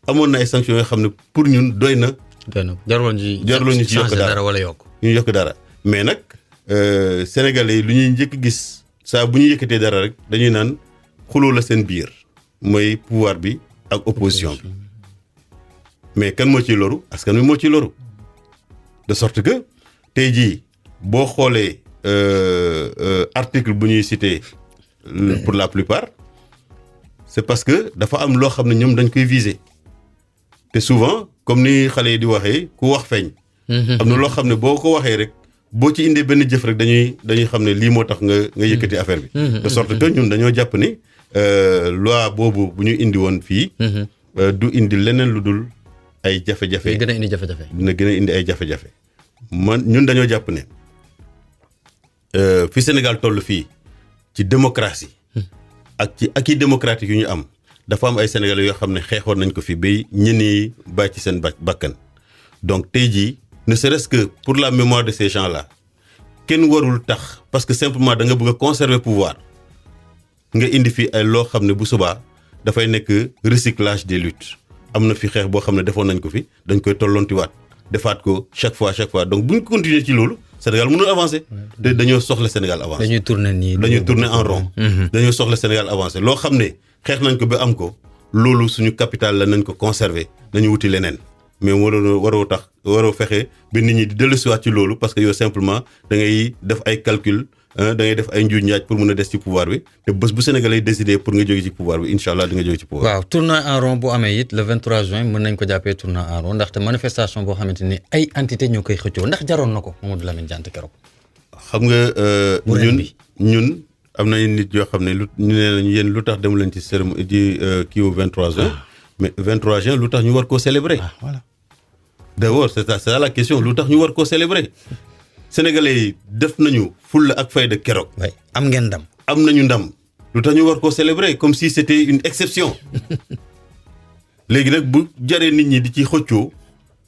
amoon na ay sanctions yoo xam ne pour ñun doy na. jarul ñu ci yokk dara wala yokk. ñu yokk dara mais nag sénégalais yi lu ñuy njëkk gis saa bu ñu yëkkatee dara rek dañuy naan xuloo la seen biir mooy pouvoir bi ak opposition bi mais kan moo ciy loru askan wi moo ciy loru de sorte que tey jii boo xoolee article bu ñuy cité pour la plupart c'est parce que dafa am loo xam ne ñoom dañ koy viser te souvent comme ni xale yi di waxee ku wax feeñ. am na loo xam ne boo ko waxee rek boo ci indee benn jëf rek dañuy xam ne lii moo tax nga yëkkati affaire bi. de sorte que ñun dañoo jàpp ni loi boobu bu ñu indi woon fii. du indi leneen lu dul ay jafe-jafe. dina gën a indi jafe-jafe. dina gën a indi ay jafe-jafe. ñun dañoo jàpp ne fi Sénégal toll fii ci démocratie. ak ci acquis démocratique yu ñu am dafa am ay Sénégalais yoo xam ne xeexoon nañ ko fi ba ñenn yi bàyyi ci seen bakkan donc tey jii ne serait-ce que pour la mémoire de ces gens-là kenn warul tax parce que simplement da nga bëgg a conserver pouvoir nga indi fi ay loo xam ne bu subaa dafay nekk recyclage des luttes am na fi xeex boo xam ne defoon nañ ko fi dañ koy tollontiwaat defaat ko chaque fois donc bu ñu continuer ci loolu Sénégal mënul avancer te dañoo soxla Sénégal avancer. dañuy tourner en rond. dañoo soxla Sénégal avancer loo xam ne xeex nañ ko ba am ko loolu suñu capital la nañ ko conserver nañu wuti leneen mais waroo fexe ba nit ñi di dellusiwaat ci loolu parce que yow simplement da ngay def ay calcul da ngay def ay njuuj njaaj pour mën a des ci pouvoir bi te bés bu Sénégalais décider pour nga jóge ci pouvoir bi incha allah di nga jóge ci pouvoir. waaw tournant en rond bu amee it le 23 juin mën nañ ko jàppee tournant en rond ndaxte manifestation boo xamante ni ay entité ñoo koy xëccoo ndax jaroon na ko Mamadou Lamine Diante keroog. xam nga ñun am na nit yoo xam ne ñu nee nañu yéen lu tax dem leen ci cérémonie di kii au 23 juin. mais 23 juin lu tax ñu war koo célébrer. voilà. d'abord c'est ça la question lu tax ñu war koo célébrer. Sénégalais yi def nañu fulla ak fayda keroog. waay am ngeen ndam. am nañu ndam lu tax ñu war koo célébrer comme si c'était une exception léegi nag bu jaree nit ñi di ci xëccoo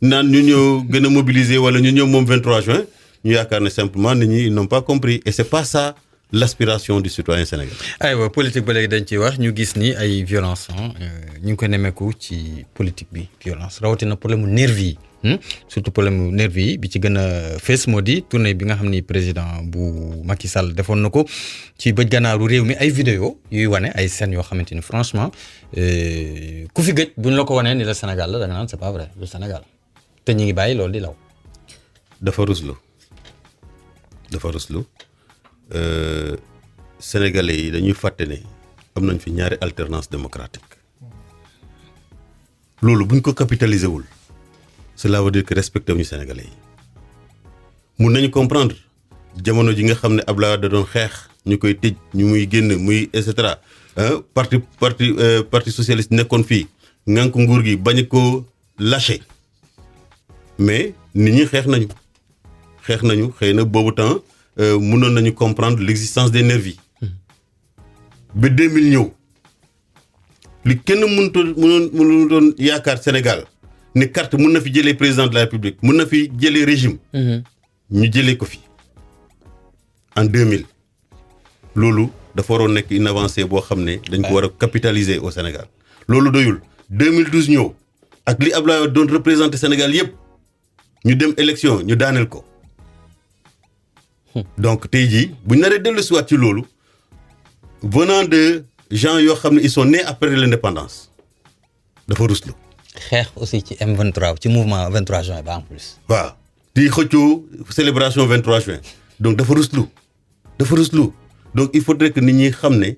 naan ñu ñoo gën a mobiliser wala ñu ñëw moom 23 juin ñu yaakaar ne simplement nit ñi ils n'ont pas compris et c'est pas ça l'aspiration du citoyen sénégalais. aywa politique ba léegi dañ ciy wax ñu gis ni ay violence ñu ngi ko nemmeeku ci politique bi violence rawatina problème mu nervi yi surtout problème mu nervi yi bi ci gën a fees moo di tournée bi nga xam ni président bu Macky Sall defoon na ko ci bëj gànnaaru réew mi ay vidéo yuy wane ay scènes yoo xamante ni franchement ku fi gëj buñ la ko wanee ni la Sénégal la da nga naan c'est pas vrai le Sénégal te ñu ngi bàyyi loolu di law. dafa ruslu Sénégalais yi dañuy fàtte ne am nañ fi ñaari alternance démocratique loolu buñ ko capitaliser wul cela veut dire que respecté wuñu Sénégalais yi mun nañu comprendre jamono ji nga xam ne Abdoulaye da doon xeex ñu koy tëj ñu muy génn muy et cetera parti socialiste nekkoon fii ngànk nguur gi bañ ko lâché mais nit ñi xeex nañu xëy na boobu temps mënoon nañu comprendre l'existence des nervis ba 2000 ñëw li kenn mënu doon yaakaar Sénégal ne carte mën na fi jëlee président de la République mën na fi jëlee régime ñu jëlee ko fi en 2000 loolu dafa waroon nekk une avancée boo xam ne dañ ko war a capitaliser au Sénégal loolu doyul 2012 ñëw ak li Abdoulaye doon représenter Sénégal yépp ñu dem élection ñu daaneel ko donc tey jii bu ñu naree dellusiwaat ci loolu venant de gens yoo xam ne ils sont nés après l'indépendance dafa ruslu. xeex aussi ci M23 ci mouvement 23 juin ba en plus. waaw di xëccoo célébration 23 juin donc dafa ruslu donc il faudrait que nit ñi xam ne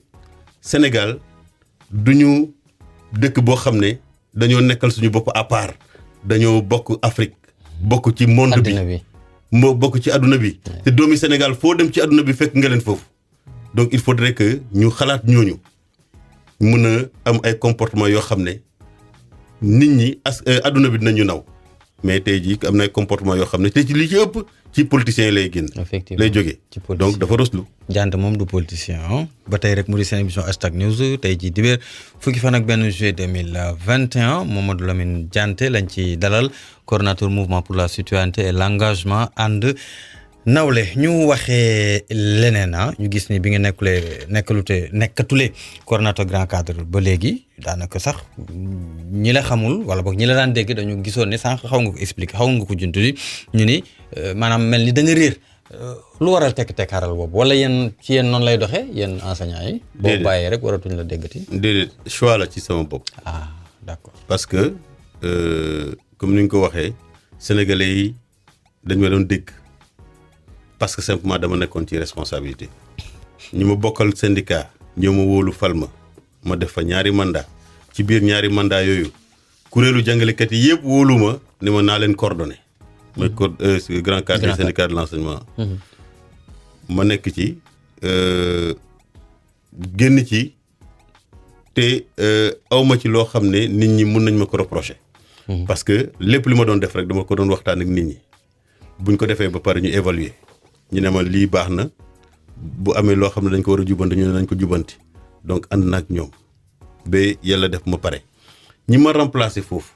Sénégal duñu dëkk boo xam ne dañoo nekkal suñu bopp à part dañoo bokk Afrique bokk ci monde bi moo bokk ci àdduna bi te doomi Sénégal foo dem ci àdduna bi fekk nga leen foofu donc il faudrait que ñu xalaat ñooñu mën a am ay comportement yoo xam ne nit ñi àdduna bi dinañu naw mais tey jii am na ay comportement yoo xam ne te ci li ci ëpp ci politiciens yi lay génn. effectivement lay jógee donc dafa ruslu. Diante moom du politicien ba tey rek mu di seen émission Hashtag News tey jii dibéer fukki fan ak benn juillet 2021 Mamadou Lamine Diante lañ ci dalal coordonnateur mouvement pour la citoyenneté et l'engagement ànd nawle ñu waxee leneen ñu gis ni bi nga nekkatule coordonnateur grand cadre ba léegi daanaka sax ñi la xamul wala boog ñi la daan dégg dañu gisoon ne sànq xaw nga ko expliquer xaw nga ko juntu ñu ni maanaam mel ni da nga réer lu waral tekkaaral boobu wala yéen ci yéen noonu lay doxee yéen enseignants yi. boo bàyyee rek waratuñ la déggati. déedéet choix la ci sama bopp. d'accord parce que comme ni nga ko waxee sénégalais yi dañ ma doon dégg. parce que simplement dama nekkoon ci responsabilité ñi ma bokkal syndicat ñoo ma wóolu fal ma def fa ñaari mandat ci biir ñaari mandat yooyu kuréelu jàngalekat yi yëpp wóolu ma ni ma naa leen coordonné mooy grand cadre syndicat de l'enseignement ma nekk ci génn ci te awma ci loo xam ne nit ñi mun nañ ma ko reprocher parce que lépp li ma doon def rek dama ko doon waxtaan ak nit ñi buñ ko defee ba pare ñu évaluer ñu ne ma lii baax na bu amee loo xam ne dañ ko war a jubanti ñu ne nañ ko jubanti donc ànd na ak ñoom ba yàlla def ma pare ñi ma remplacer foofu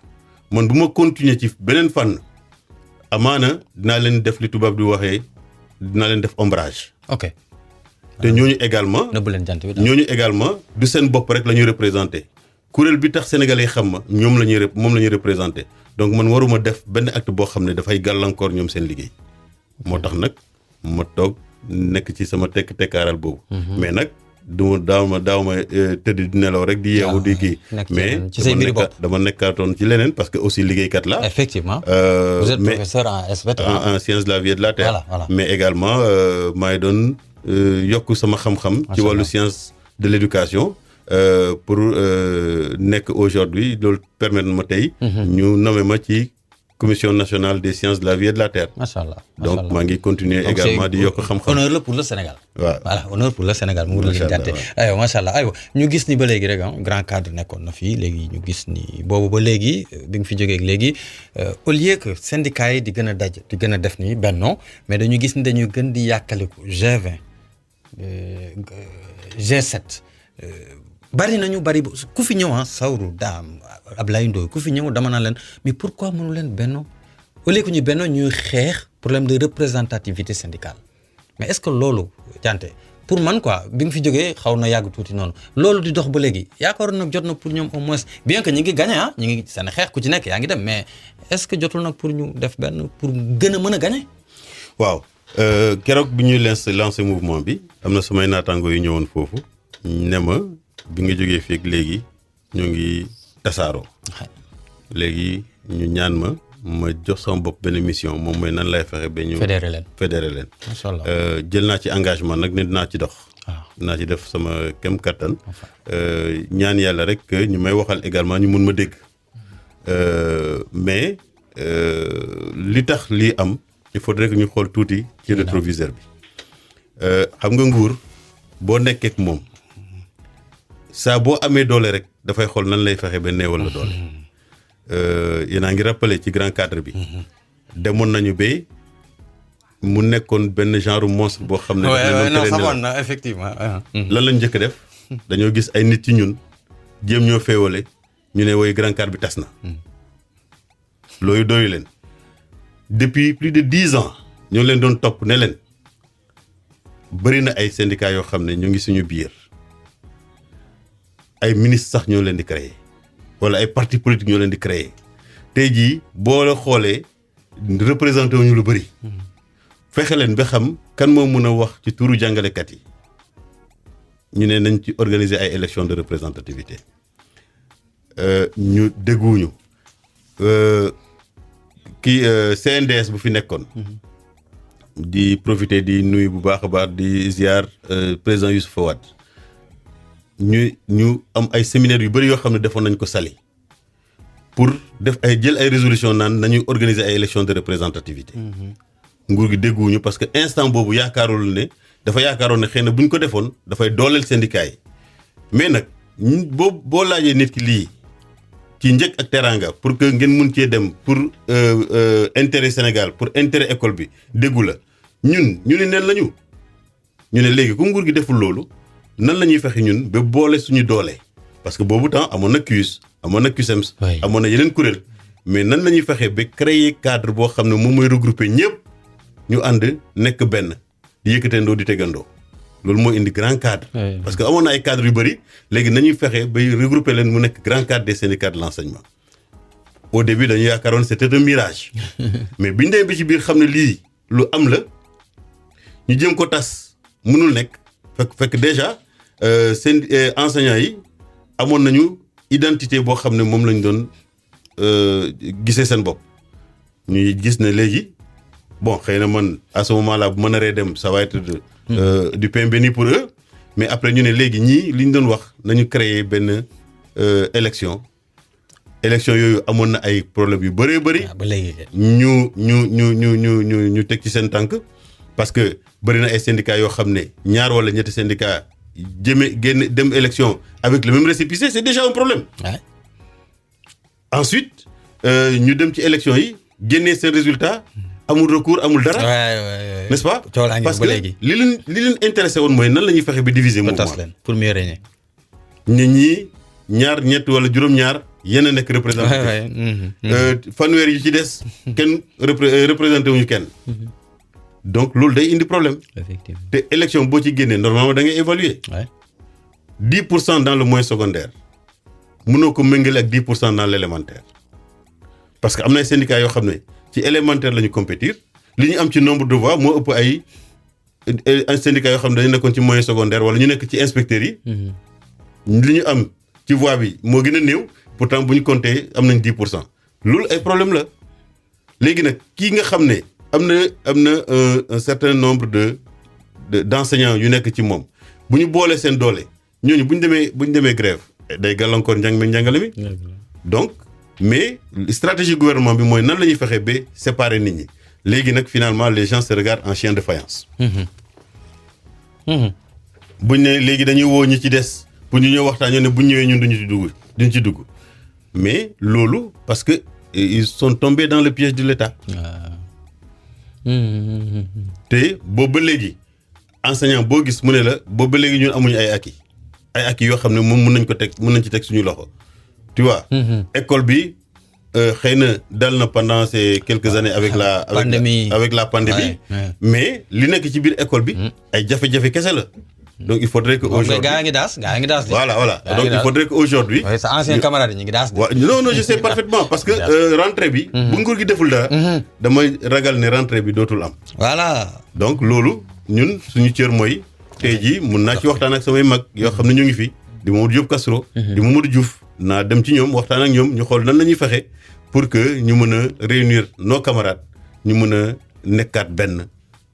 man bu ma continuer ci beneen fànn amaana dinaa leen def li tubaab di waxee dinaa leen def ombrage. ok te ñooñu également. nëbbu leen jant bi ñooñu également du seen bopp rek la ñuy représenté kuréel bi tax sénégalais xam ma ñoom la ñuy moom la ñuy représenté donc man waruma def benn acte boo xam ne dafay gàllankoor ñoom seen liggéey moo tax nag. ma toog nekk ci sama tekkaaral boobu. mais nag daaw ma tëdd di nelaw rek di yeewu di kii. mais dama nekkaatoon ci leneen parce que aussi liggéeykat la. effectivement. vous êtes professeur en SVT. en sciences de la vie et de la terre. voilà. mais également maay doon yokk sama xam-xam. ci wàllu science de l'éducation. pour nekk aujourd'hui loolu permettre ma tey. ñu nommé ma ci. Commission nationale des sciences de la vie et de la terre. Machallah. Donc maa ngi continuer également di yokk xam-xam. honneur la pour le Sénégal. waaw voilà honneur pour le Sénégal mu ngi leen jàtte aywa macha allah aywa ñu gis ni ba léegi rek grand cadre nekkoon na fii léegi ñu gis ni boobu ba léegi bi nga fi jógee léegi au lieu que syndicats yi di gën a daj di gën a def ni benno mais dañu gis ni dañu gën di yàkkaliku G20 G7 bari nañu bari ku fi ñëw Sawru Daam Ablaye Ndoye ku fi ñëw dama naa leen mais pourquoi mënu leen benno au lieu que ñu benno ñuy xeex problème de représentativité syndicale mais est-ce que loolu jante pour man quoi bi nga fi jógee xaw na yàgg tuuti noonu loolu di dox ba léegi yaakaaroon nag jot na pour ñoom au moins bien que ñi ngi gagné ñi ngi seen xeex ku ci nekk yaa ngi dem mais est-ce que jotul nag pour ñu def benn pour gën a mën a gagné. waaw keroog bi ñuy lancé mouvement bi am na samay naataango yu ñëwoon foofu ne ma bi nga jógee fii ak léegi ñu ngi tasaaroo léegi ñu ñaan ma jox sama bopp benn mission moom mooy nan lay fexe ba ñu fédéré leen macha allah jël naa ci engagement nag ne dinaa ci dox dinaa ci def sama kem kattan ñaan yàlla rek ñu may waxal également ñu mun ma dégg mais li tax lii am il faudrait que ñu xool tuuti ci rétroviseur bi xam nga nguur boo nekkee ak moom saa boo amee doole rek dafay xool nan lay fexe ba néewal la doole yéen a ngi rappelé ci grand cadre bi demoon nañu ba mu nekkoon benn genre monstre boo xam ne. non xamoon na effectivement. lan lañ njëkk def dañoo gis ay nit ci ñun jéem ñoo féewale ñu ne woy grand cadre bi tas na. loolu doyu leen depuis plus de 10 ans ñoo leen doon topp ne leen bëri na ay syndicats yoo xam ne ñu ngi suñu biir ay ministres sax ñoo leen di créer wala ay partis politiques ñoo leen di créer tey jii boo la xoolee représenté wu ñu lu bëri. fexe leen ba xam kan moo mën a wax ci turu jàngalekat yi ñu ne nañ ci organiser ay élections de représentativité ñu dégguwuñu CNDS bu fi nekkoon. di profiter di nuyu bu baax a baax di ziar président Youssoupha Wade ñu am ay séminaires yu bëri yoo xam ne defoon nañ ko Saly pour def ay jël ay résolution naan nañuy organiser ay élections de représentativité. nguur gi dégguwuñu parce que instant boobu yaakaarul ne dafa yaakaaroon ne xëy na bu ñu ko defoon dafay dooleel syndicat yi mais nag boo laajee nit ki lii ci njëkk ak teraanga pour que ngeen mun cee dem pour intérêt Sénégal pour intérêt école bi déggu la ñu ne neen la ñu ne léegi ku nguur gi deful loolu nan la ñuy fexe ñun ba boole suñu doole parce que boobu temps amoon na CUS amoon na CUSEMS amoon na yeneen kuréel mais nan la ñuy fexe ba créer cadre boo xam ne moom mooy regrouper ñëpp ñu ànd nekk benn di yëkkateendoo di tegandoo loolu moo indi grand cadre parce que amoon na ay cadres yu bëri léegi nañuy fexe ba regrouper leen mu nekk grand cadre des syndicats de l'enseignement au début dañu yaakaaroon c'était un mirage mais biñ demee bi ci biir xam ne lii lu am la ñu jëm ko tas mënul nekk fekk déjà seen enseignants yi amoon nañu identité boo xam ne moom lañ doon gisee seen bopp ñuy gis ne léegi bon xëy na man à ce moment là bu ma naree dem ça va être du pain béni pour eux mais après ñu ne léegi ñii li ñu doon wax nañu créer benn élection yooyu amoon na ay problèmes yu bëree bëri. ba léegi ñu teg ci seen tànk parce que bëri na ay syndicats yoo xam ne ñaar wala ñetti syndicats génn dem élection avec le même récépissé c'est déjà un problème. Ouais. Ensuite ñu dem ci élection yi génnee seen résultat amul recours amul dara. N'est-ce pas parce que li leen intéressé woon mooy nan la ñuy fexe ba diviser mouvement pour mieux régner. nit ñi ñaar ñett wala juróom-ñaar yéen a nekk représenté. fanweer yi ci des kenn représenté wuñu kenn. donc loolu day indi problème. Effectivement te élection boo ci génnee normalement da ngay évaluer. 10% dans le moyen secondaire mënoo ko méngale ak 10% dans l'élémentaire parce que am na ay syndicats yoo xam ne ci élémentaire la ñu compétir li ñu am ci nombre de voix moo ëpp ay syndicats yoo xam ne dañu nekkoon ci moyen secondaire wala ñu nekk ci inspecteurs yi. li ñu am ci voix bi moo gën a néew pourtant bu ñu compter am nañ 10% loolu ay problème la léegi nag kii nga xam ne am na un certain nombre d'enseignants yu nekk ci moom bu ñu boolee seen doole ñooñu bu ñu demee grève day gàllankoor njàngale mi donc mais stratégie gouvernement bi mooy nan la ñuy fexe ba séparer nit ñi léegi nag finalement les gens se regardent en chien de faïence. buñ ne léegi dañuy woo ñi ci des pour ñu ñëw waxtaan ñoo ne bu ñu ñëwee ñun duñu ci dugg mais loolu parce que ils sont tombés dans le piège de l'État. te boobu ba léegi enseignant boo gis mu ne la boobu ba léegi ñun amuñu ay acquis yoo xam ne moom mën nañ ci teg suñu loxo tu vois. école bi xëy na dal na pendant ces quelques années avec la pandémie mais li nekk ci biir école bi ay jafe-jafe kese la donc il faudrait que aujourd'hui gaa ngi daas voilà donc il faudrait que aujourd'hui sa ancien camarade ñi ngi daas non je sais parfaitement parce que rentrée bi bu nguur gi deful dara damay ragal ne rentrée bi dootul am voilà donc loolu ñun suñu cër mooy tey jii mun naa ci waxtaan ak samay mag yoo xam ne ñu ngi fi di Mamadou Diop Castro di Mamadou Diouf naa dem ci ñoom waxtaan ak ñoom ñu xool nan la ñuy fexe pour que ñu mën a réunir nos camarades ñu mën a nekkaat benn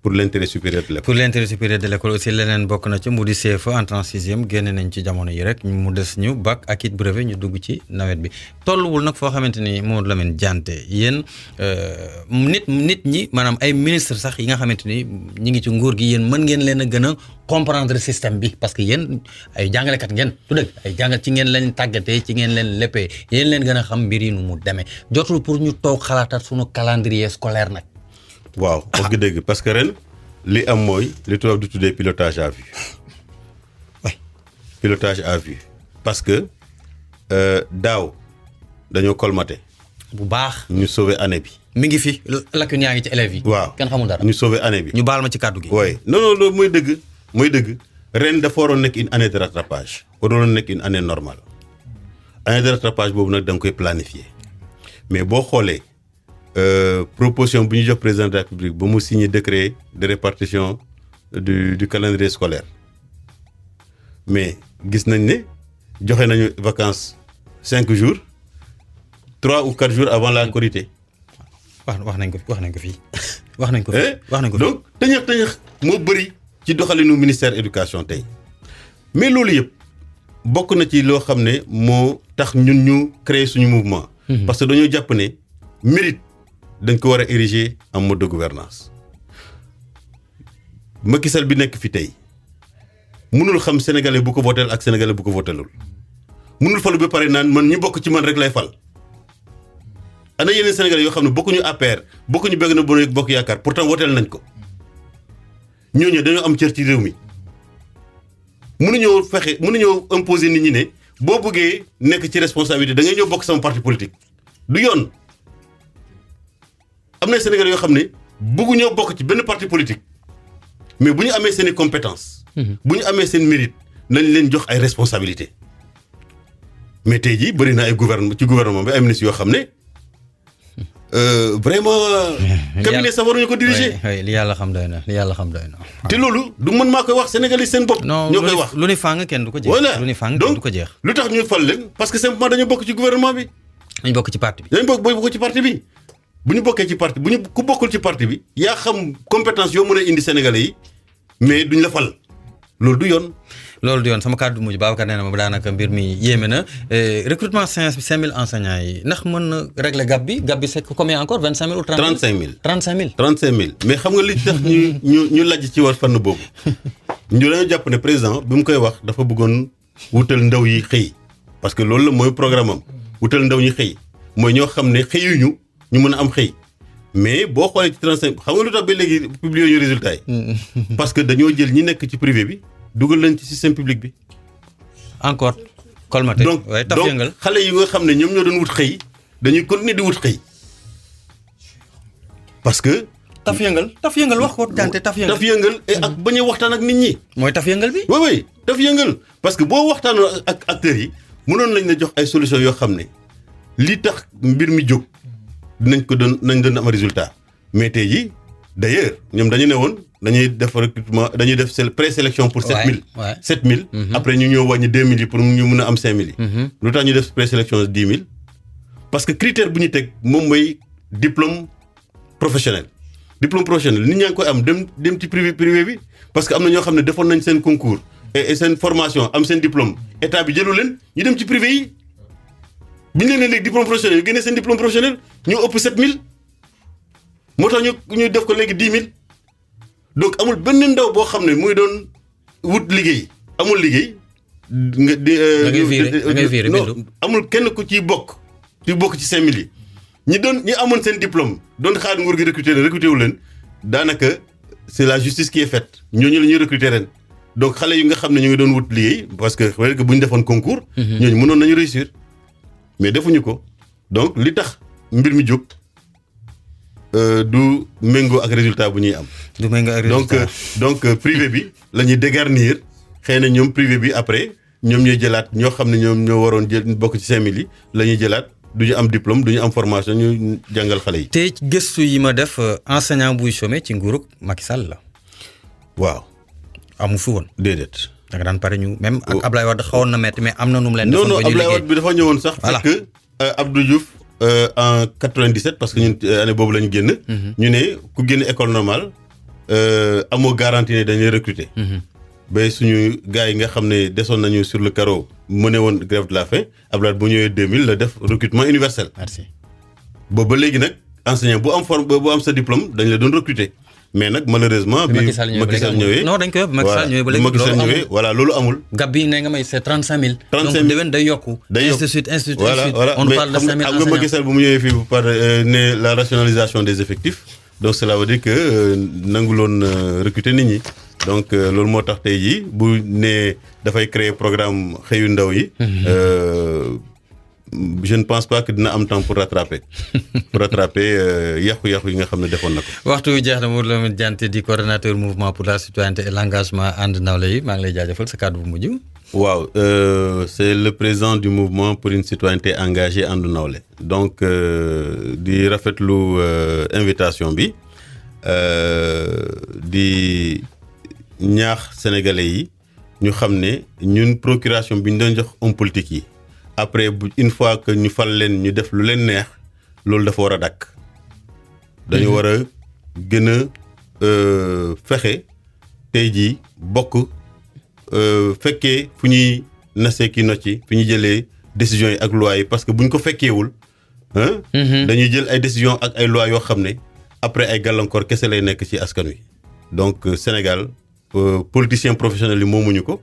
pour l'intérêt supérieur de l'école. Pour l'intérêt supérieur de l'école aussi leneen bokk na ci mu di CFEE entrée en sixième génne nañ ci jamono yi rek mu des ñu bac ak it brevet ñu dugg ci nawet bi tolluwul nag foo xamante ni Mamadou Lamine Diante yéen nit ñi maanaam ay ministre sax yi nga xamante ni ñi ngi ci nguur gi yéen mën ngeen leen a gën a comprendre système bi parce que yéen ay jàngalekat ngeen tu dëgg ay jàngal ci ngeen leen tàggatee ci ngeen leen léppee yéen leen gën a xam mbir yi nu mu demee jotul pour ñu toog xalaataat suñu calendrier scolaire nag. waaw wax dëgg parce que ren li am mooy li tubaab di tuddee pilotage à vue. oui pilotage à vue parce que daaw dañoo colmaté. bu baax ñu sauver année bi. mi ngi fi lacune yaa ngi ci élèves yi. waaw kenn xamul dara ñu sauver année bi. ñu baal ma ci kàddu gi. oui non loolu mooy dëgg ren dafa waroon nekk une année de rattrapage waroon nekk une année normale année de rattrapage boobu nag da nga koy planifier mais boo xoolee. Proposition bu ñu jox président de la République ba mu signé décret de répartition du calendrier scolaire mais gis nañ ne joxe nañu vacances 5 jours 3 ou 4 jours avant la Korité. wax nañ ko fii wax nañ ko fii. donc tëñëx moo bëri ci doxalinu ministère éducation tey mais loolu yëpp bokk na ci loo xam ne moo tax ñun ñu créer suñu mouvement. parce que dañoo jàpp ne mérite dañ ko war a ériger en mode de gouvernance Macky Sall bi nekk fi tey mënul xam sénégalais bu ko votel ak sénégalais bu ko votelul mënul falu ba pare naan man ñi bokk ci man rek lay fal. ana yeneen sénégalais yoo xam ne bokkuñu APR bokkuñu Benno Bokk Yaakaar pourtant wooteel nañ ko ñooñu dañoo am cër ci réew mi mënuñoo imposer nit ñi ne boo bëggee nekk ci responsabilité da ngay ñëw bokk sama parti politique du yoon. am na sénégalais yoo xam ne bëgguñoo bokk ci benn parti politique mais bu ñu amee seen i compétence bu ñu amee seen mérite nañ leen jox ay responsabilité mais tey jii bëri na ay gouvernement bi ay ministres yoo xam ne. Vraiment cabinet sax waruñu ko diriger. li yàlla xam doy na te loolu du mën maa koy wax sénégalais seen bopp. ñoo koy wax lu ni fàng kenn du ko jeex. voilà lu ni fàng kenn du ko jeex. lu tax ñu fal leen parce que simplement dañoo bokk ci gouvernement bi. dañu bokk ci parti bi. dañu bokk ci parti bi bu ñu bokkee ci parti ku bokkul ci parti bi yaa xam compétence yoo mën a indi sénégalais yi mais duñ la fal loolu du yoon. loolu di yoon sama kàddu mujj Babacar nee na ma daanaka mbir mi yéeme na recrutement 5000 enseignants yi ndax mën na régler gap bi c'est combien encore 25000 ou 35000. 35000 mais xam nga li tax ñu lajj ci war fànn boobu ñu dañoo jàpp ne président bi mu koy wax dafa bëggoon wutal ndaw yi xëy parce que loolu la mooy programme am wutal ndaw ñi xëy mooy ñoo xam ne xëyuñu ñu mën a am xëy mais boo xoolee ci 35 xam nga lu tax ba léegi publier ñu résultat yi parce que dañoo jël ñi nekk ci privé bi dugal leen ci système public bi. encore colmaté. donc xale yi nga xam ne ñoom ñoo doon wut xëy dañuy continuer di wut xëy parce que. taf yëngal wax ko Kanté taf yëngal ak bañ a waxtaan ak nit ñi. mooy taf yëngal bi. oui taf yëngal parce que boo waxtaanoo ak acteurs yi mënoon lañ la jox ay solutions yoo xam ne li tax mbir mi jóg nañ doon am résultat mais tey jii d'ailleurs ñoom dañu ne woon. dañuy def recrutement dañuy def présélection pour 7000. 7000. après ñu ñëw wàññi 2000 yi pour ñu mën a am 5000 yi. lu tax ñu def présélection 10 000 parce que critère bu ñu teg moom mooy diplôme professionnel. diplôme professionnel nit ñaa ngi koy am dem ci privé bi parce que am na ñoo xam ne defoon nañ seen concours et seen formation am seen diplôme état bi jëlu leen ñu dem ci privé yi bi ñu leen léegi diplôme professionnel yu génnee seen diplôme professionnel ñu ëpp 7000 moo tax ñu def ko léegi 10 000. donc amul benn ndaw boo xam ne muy doon wut liggéey amul liggéey. da ngay viré non amul kenn ku ciy bokk ci 5000 yi ñi amoon seen diplôme doon xaar nguur gi recruter wu leen daanaka c'est la justice qui est faite ñooñu la ñuy recruter ren donc xale yi nga xam ne ñu ngi doon wut liggéey parce que bu ñu defoon concours. ñooñu mënoon nañu réussir mais defuñu ko donc li tax mbir mi jóg. Du méngoo ak résultat bu ñuy am. du méngoo ak résultat donc privé bi la ñuy dégarnir xëy na ñoom privé bi après ñoom ñooy jëlaat ñoo xam ne ñoom ñoo waroon jël bokk ci 5000 yi la ñuy jëlaat du ñu am diplôme du ñu am formation ñu jàngal xale yi. te gëstu yi ma def enseignant buy chômé ci nguurug Macky Sall la. waaw. amu fi woon. déedéet. da nga daan pare ñu même ak Ablaye Wade xawoon na métti mais am na nu mu leen. defoon ba ñu liggéey non Ablaye Wade bi dafa ñëwoon sax. voilà fekk Abdou Diouf. En 97 parce que ñun année boobu la ñu génn. ñu ne ku génn école normale amoo garantie ne dañuy recruter. ba suñu gars yi nga xam ne desoon nañu sur le carreau mëne woon grève de la faim Abdoulaye bu ñëwee 2000 la def recrutement universel. merci boobu ba léegi nag enseignant bu am sa diplôme dañ la doon recruter mais nag malheureusement. bi Macky Sall ñëwee non dañ koy Macky Sall ñëwee ba léegi Macky Sall ñëwee voilà loolu amul. gab bi ne nga may c'est 35000. 35000 donc déwén day yokku. ainsi de suite voilà on parle de 5000 enseignants. xam nga Macky Sall bu mu ñëwee fii par ne la rationalisation des effectifs donc cela veut dire que nanguloon recruter nit ñi donc loolu moo tax tey jii bu nee dafay créer programme xëyu ndaw yi. je ne pense pas que dina am temps pour rattraper yàqu-yàqu yi nga xam ne defoon na ko. waxtu wi jeex na Mamadou Lamine Diante di coordonnateur mouvement pour la citoyenneté et l'engagement ànd nawle yi maa ngi lay jaajëfal sa kàddu bu mujj. waaw c'est le président du mouvement pour une citoyenneté engagée ànd nawle donc di rafetlu invitation bi di ñaax sénégalais yi ñu xam ne ñun procuration bi ñu doon jox homme politique yi après une fois que ñu fal leen ñu def lu leen neex loolu dafa war a dakk dañu war a gën a fexe tey jii bokk fekkee fu ñuy nasee ki nocci fu ñuy jëlee décisions yi ak lois yi parce que bu ñu ko fekkeewul dañuy jël ay décisions ak ay lois yoo xam ne après ay gàllankoor kese lay nekk ci askan wi donc Sénégal politiciens professionnels yi moomuñu ko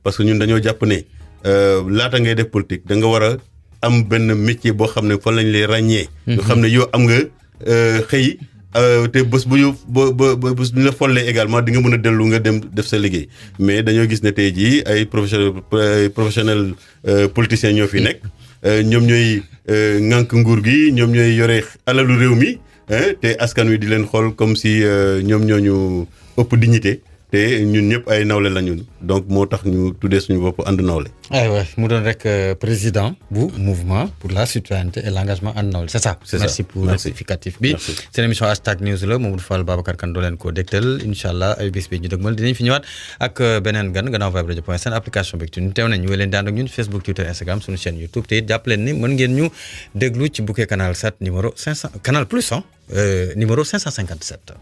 parce que ñun dañoo jàpp ne laata ngay def politique da nga war a am benn métier boo xam ne fan lañ lay ràññee. ñu xam ne yow am nga xëy te bés bu ñu bés bu ñu la follee également di nga mën a dellu nga dem def sa liggéey mais dañoo gis ne tey jii ay professionnels politiciens ñoo fi nekk ñoom ñooy ŋànk nguur gi ñoom ñooy yore alalu réew mi te askan wi di leen xool comme si ñoom ñooñu ëpp dignité te ñun ñëpp ay nawle lañu donc moo tax ñu tuddee suñu bopp ànd nawle. aywa mu doon rek président bu mouvement pour la citoyenneté et l'engagement ànd nawle c'est ça. merci pour rectificatif bi. seen émission hashtag news la Mamadou Fall Babacar Kane doo leen ko dégtal incha allah ay bés bi ñu dëgmal dinañ fi ñëwaat ak beneen gan gannaaw Vibe Radio seen application bi ñu teew nañ ñu leen di ànd ak ñun Facebook Twitter Instagram suñu chaîne YouTube te it jàpp leen ni mën ngeen ñu déglu ci bouquet canal 7 numéro 500 canal plus numéro 557.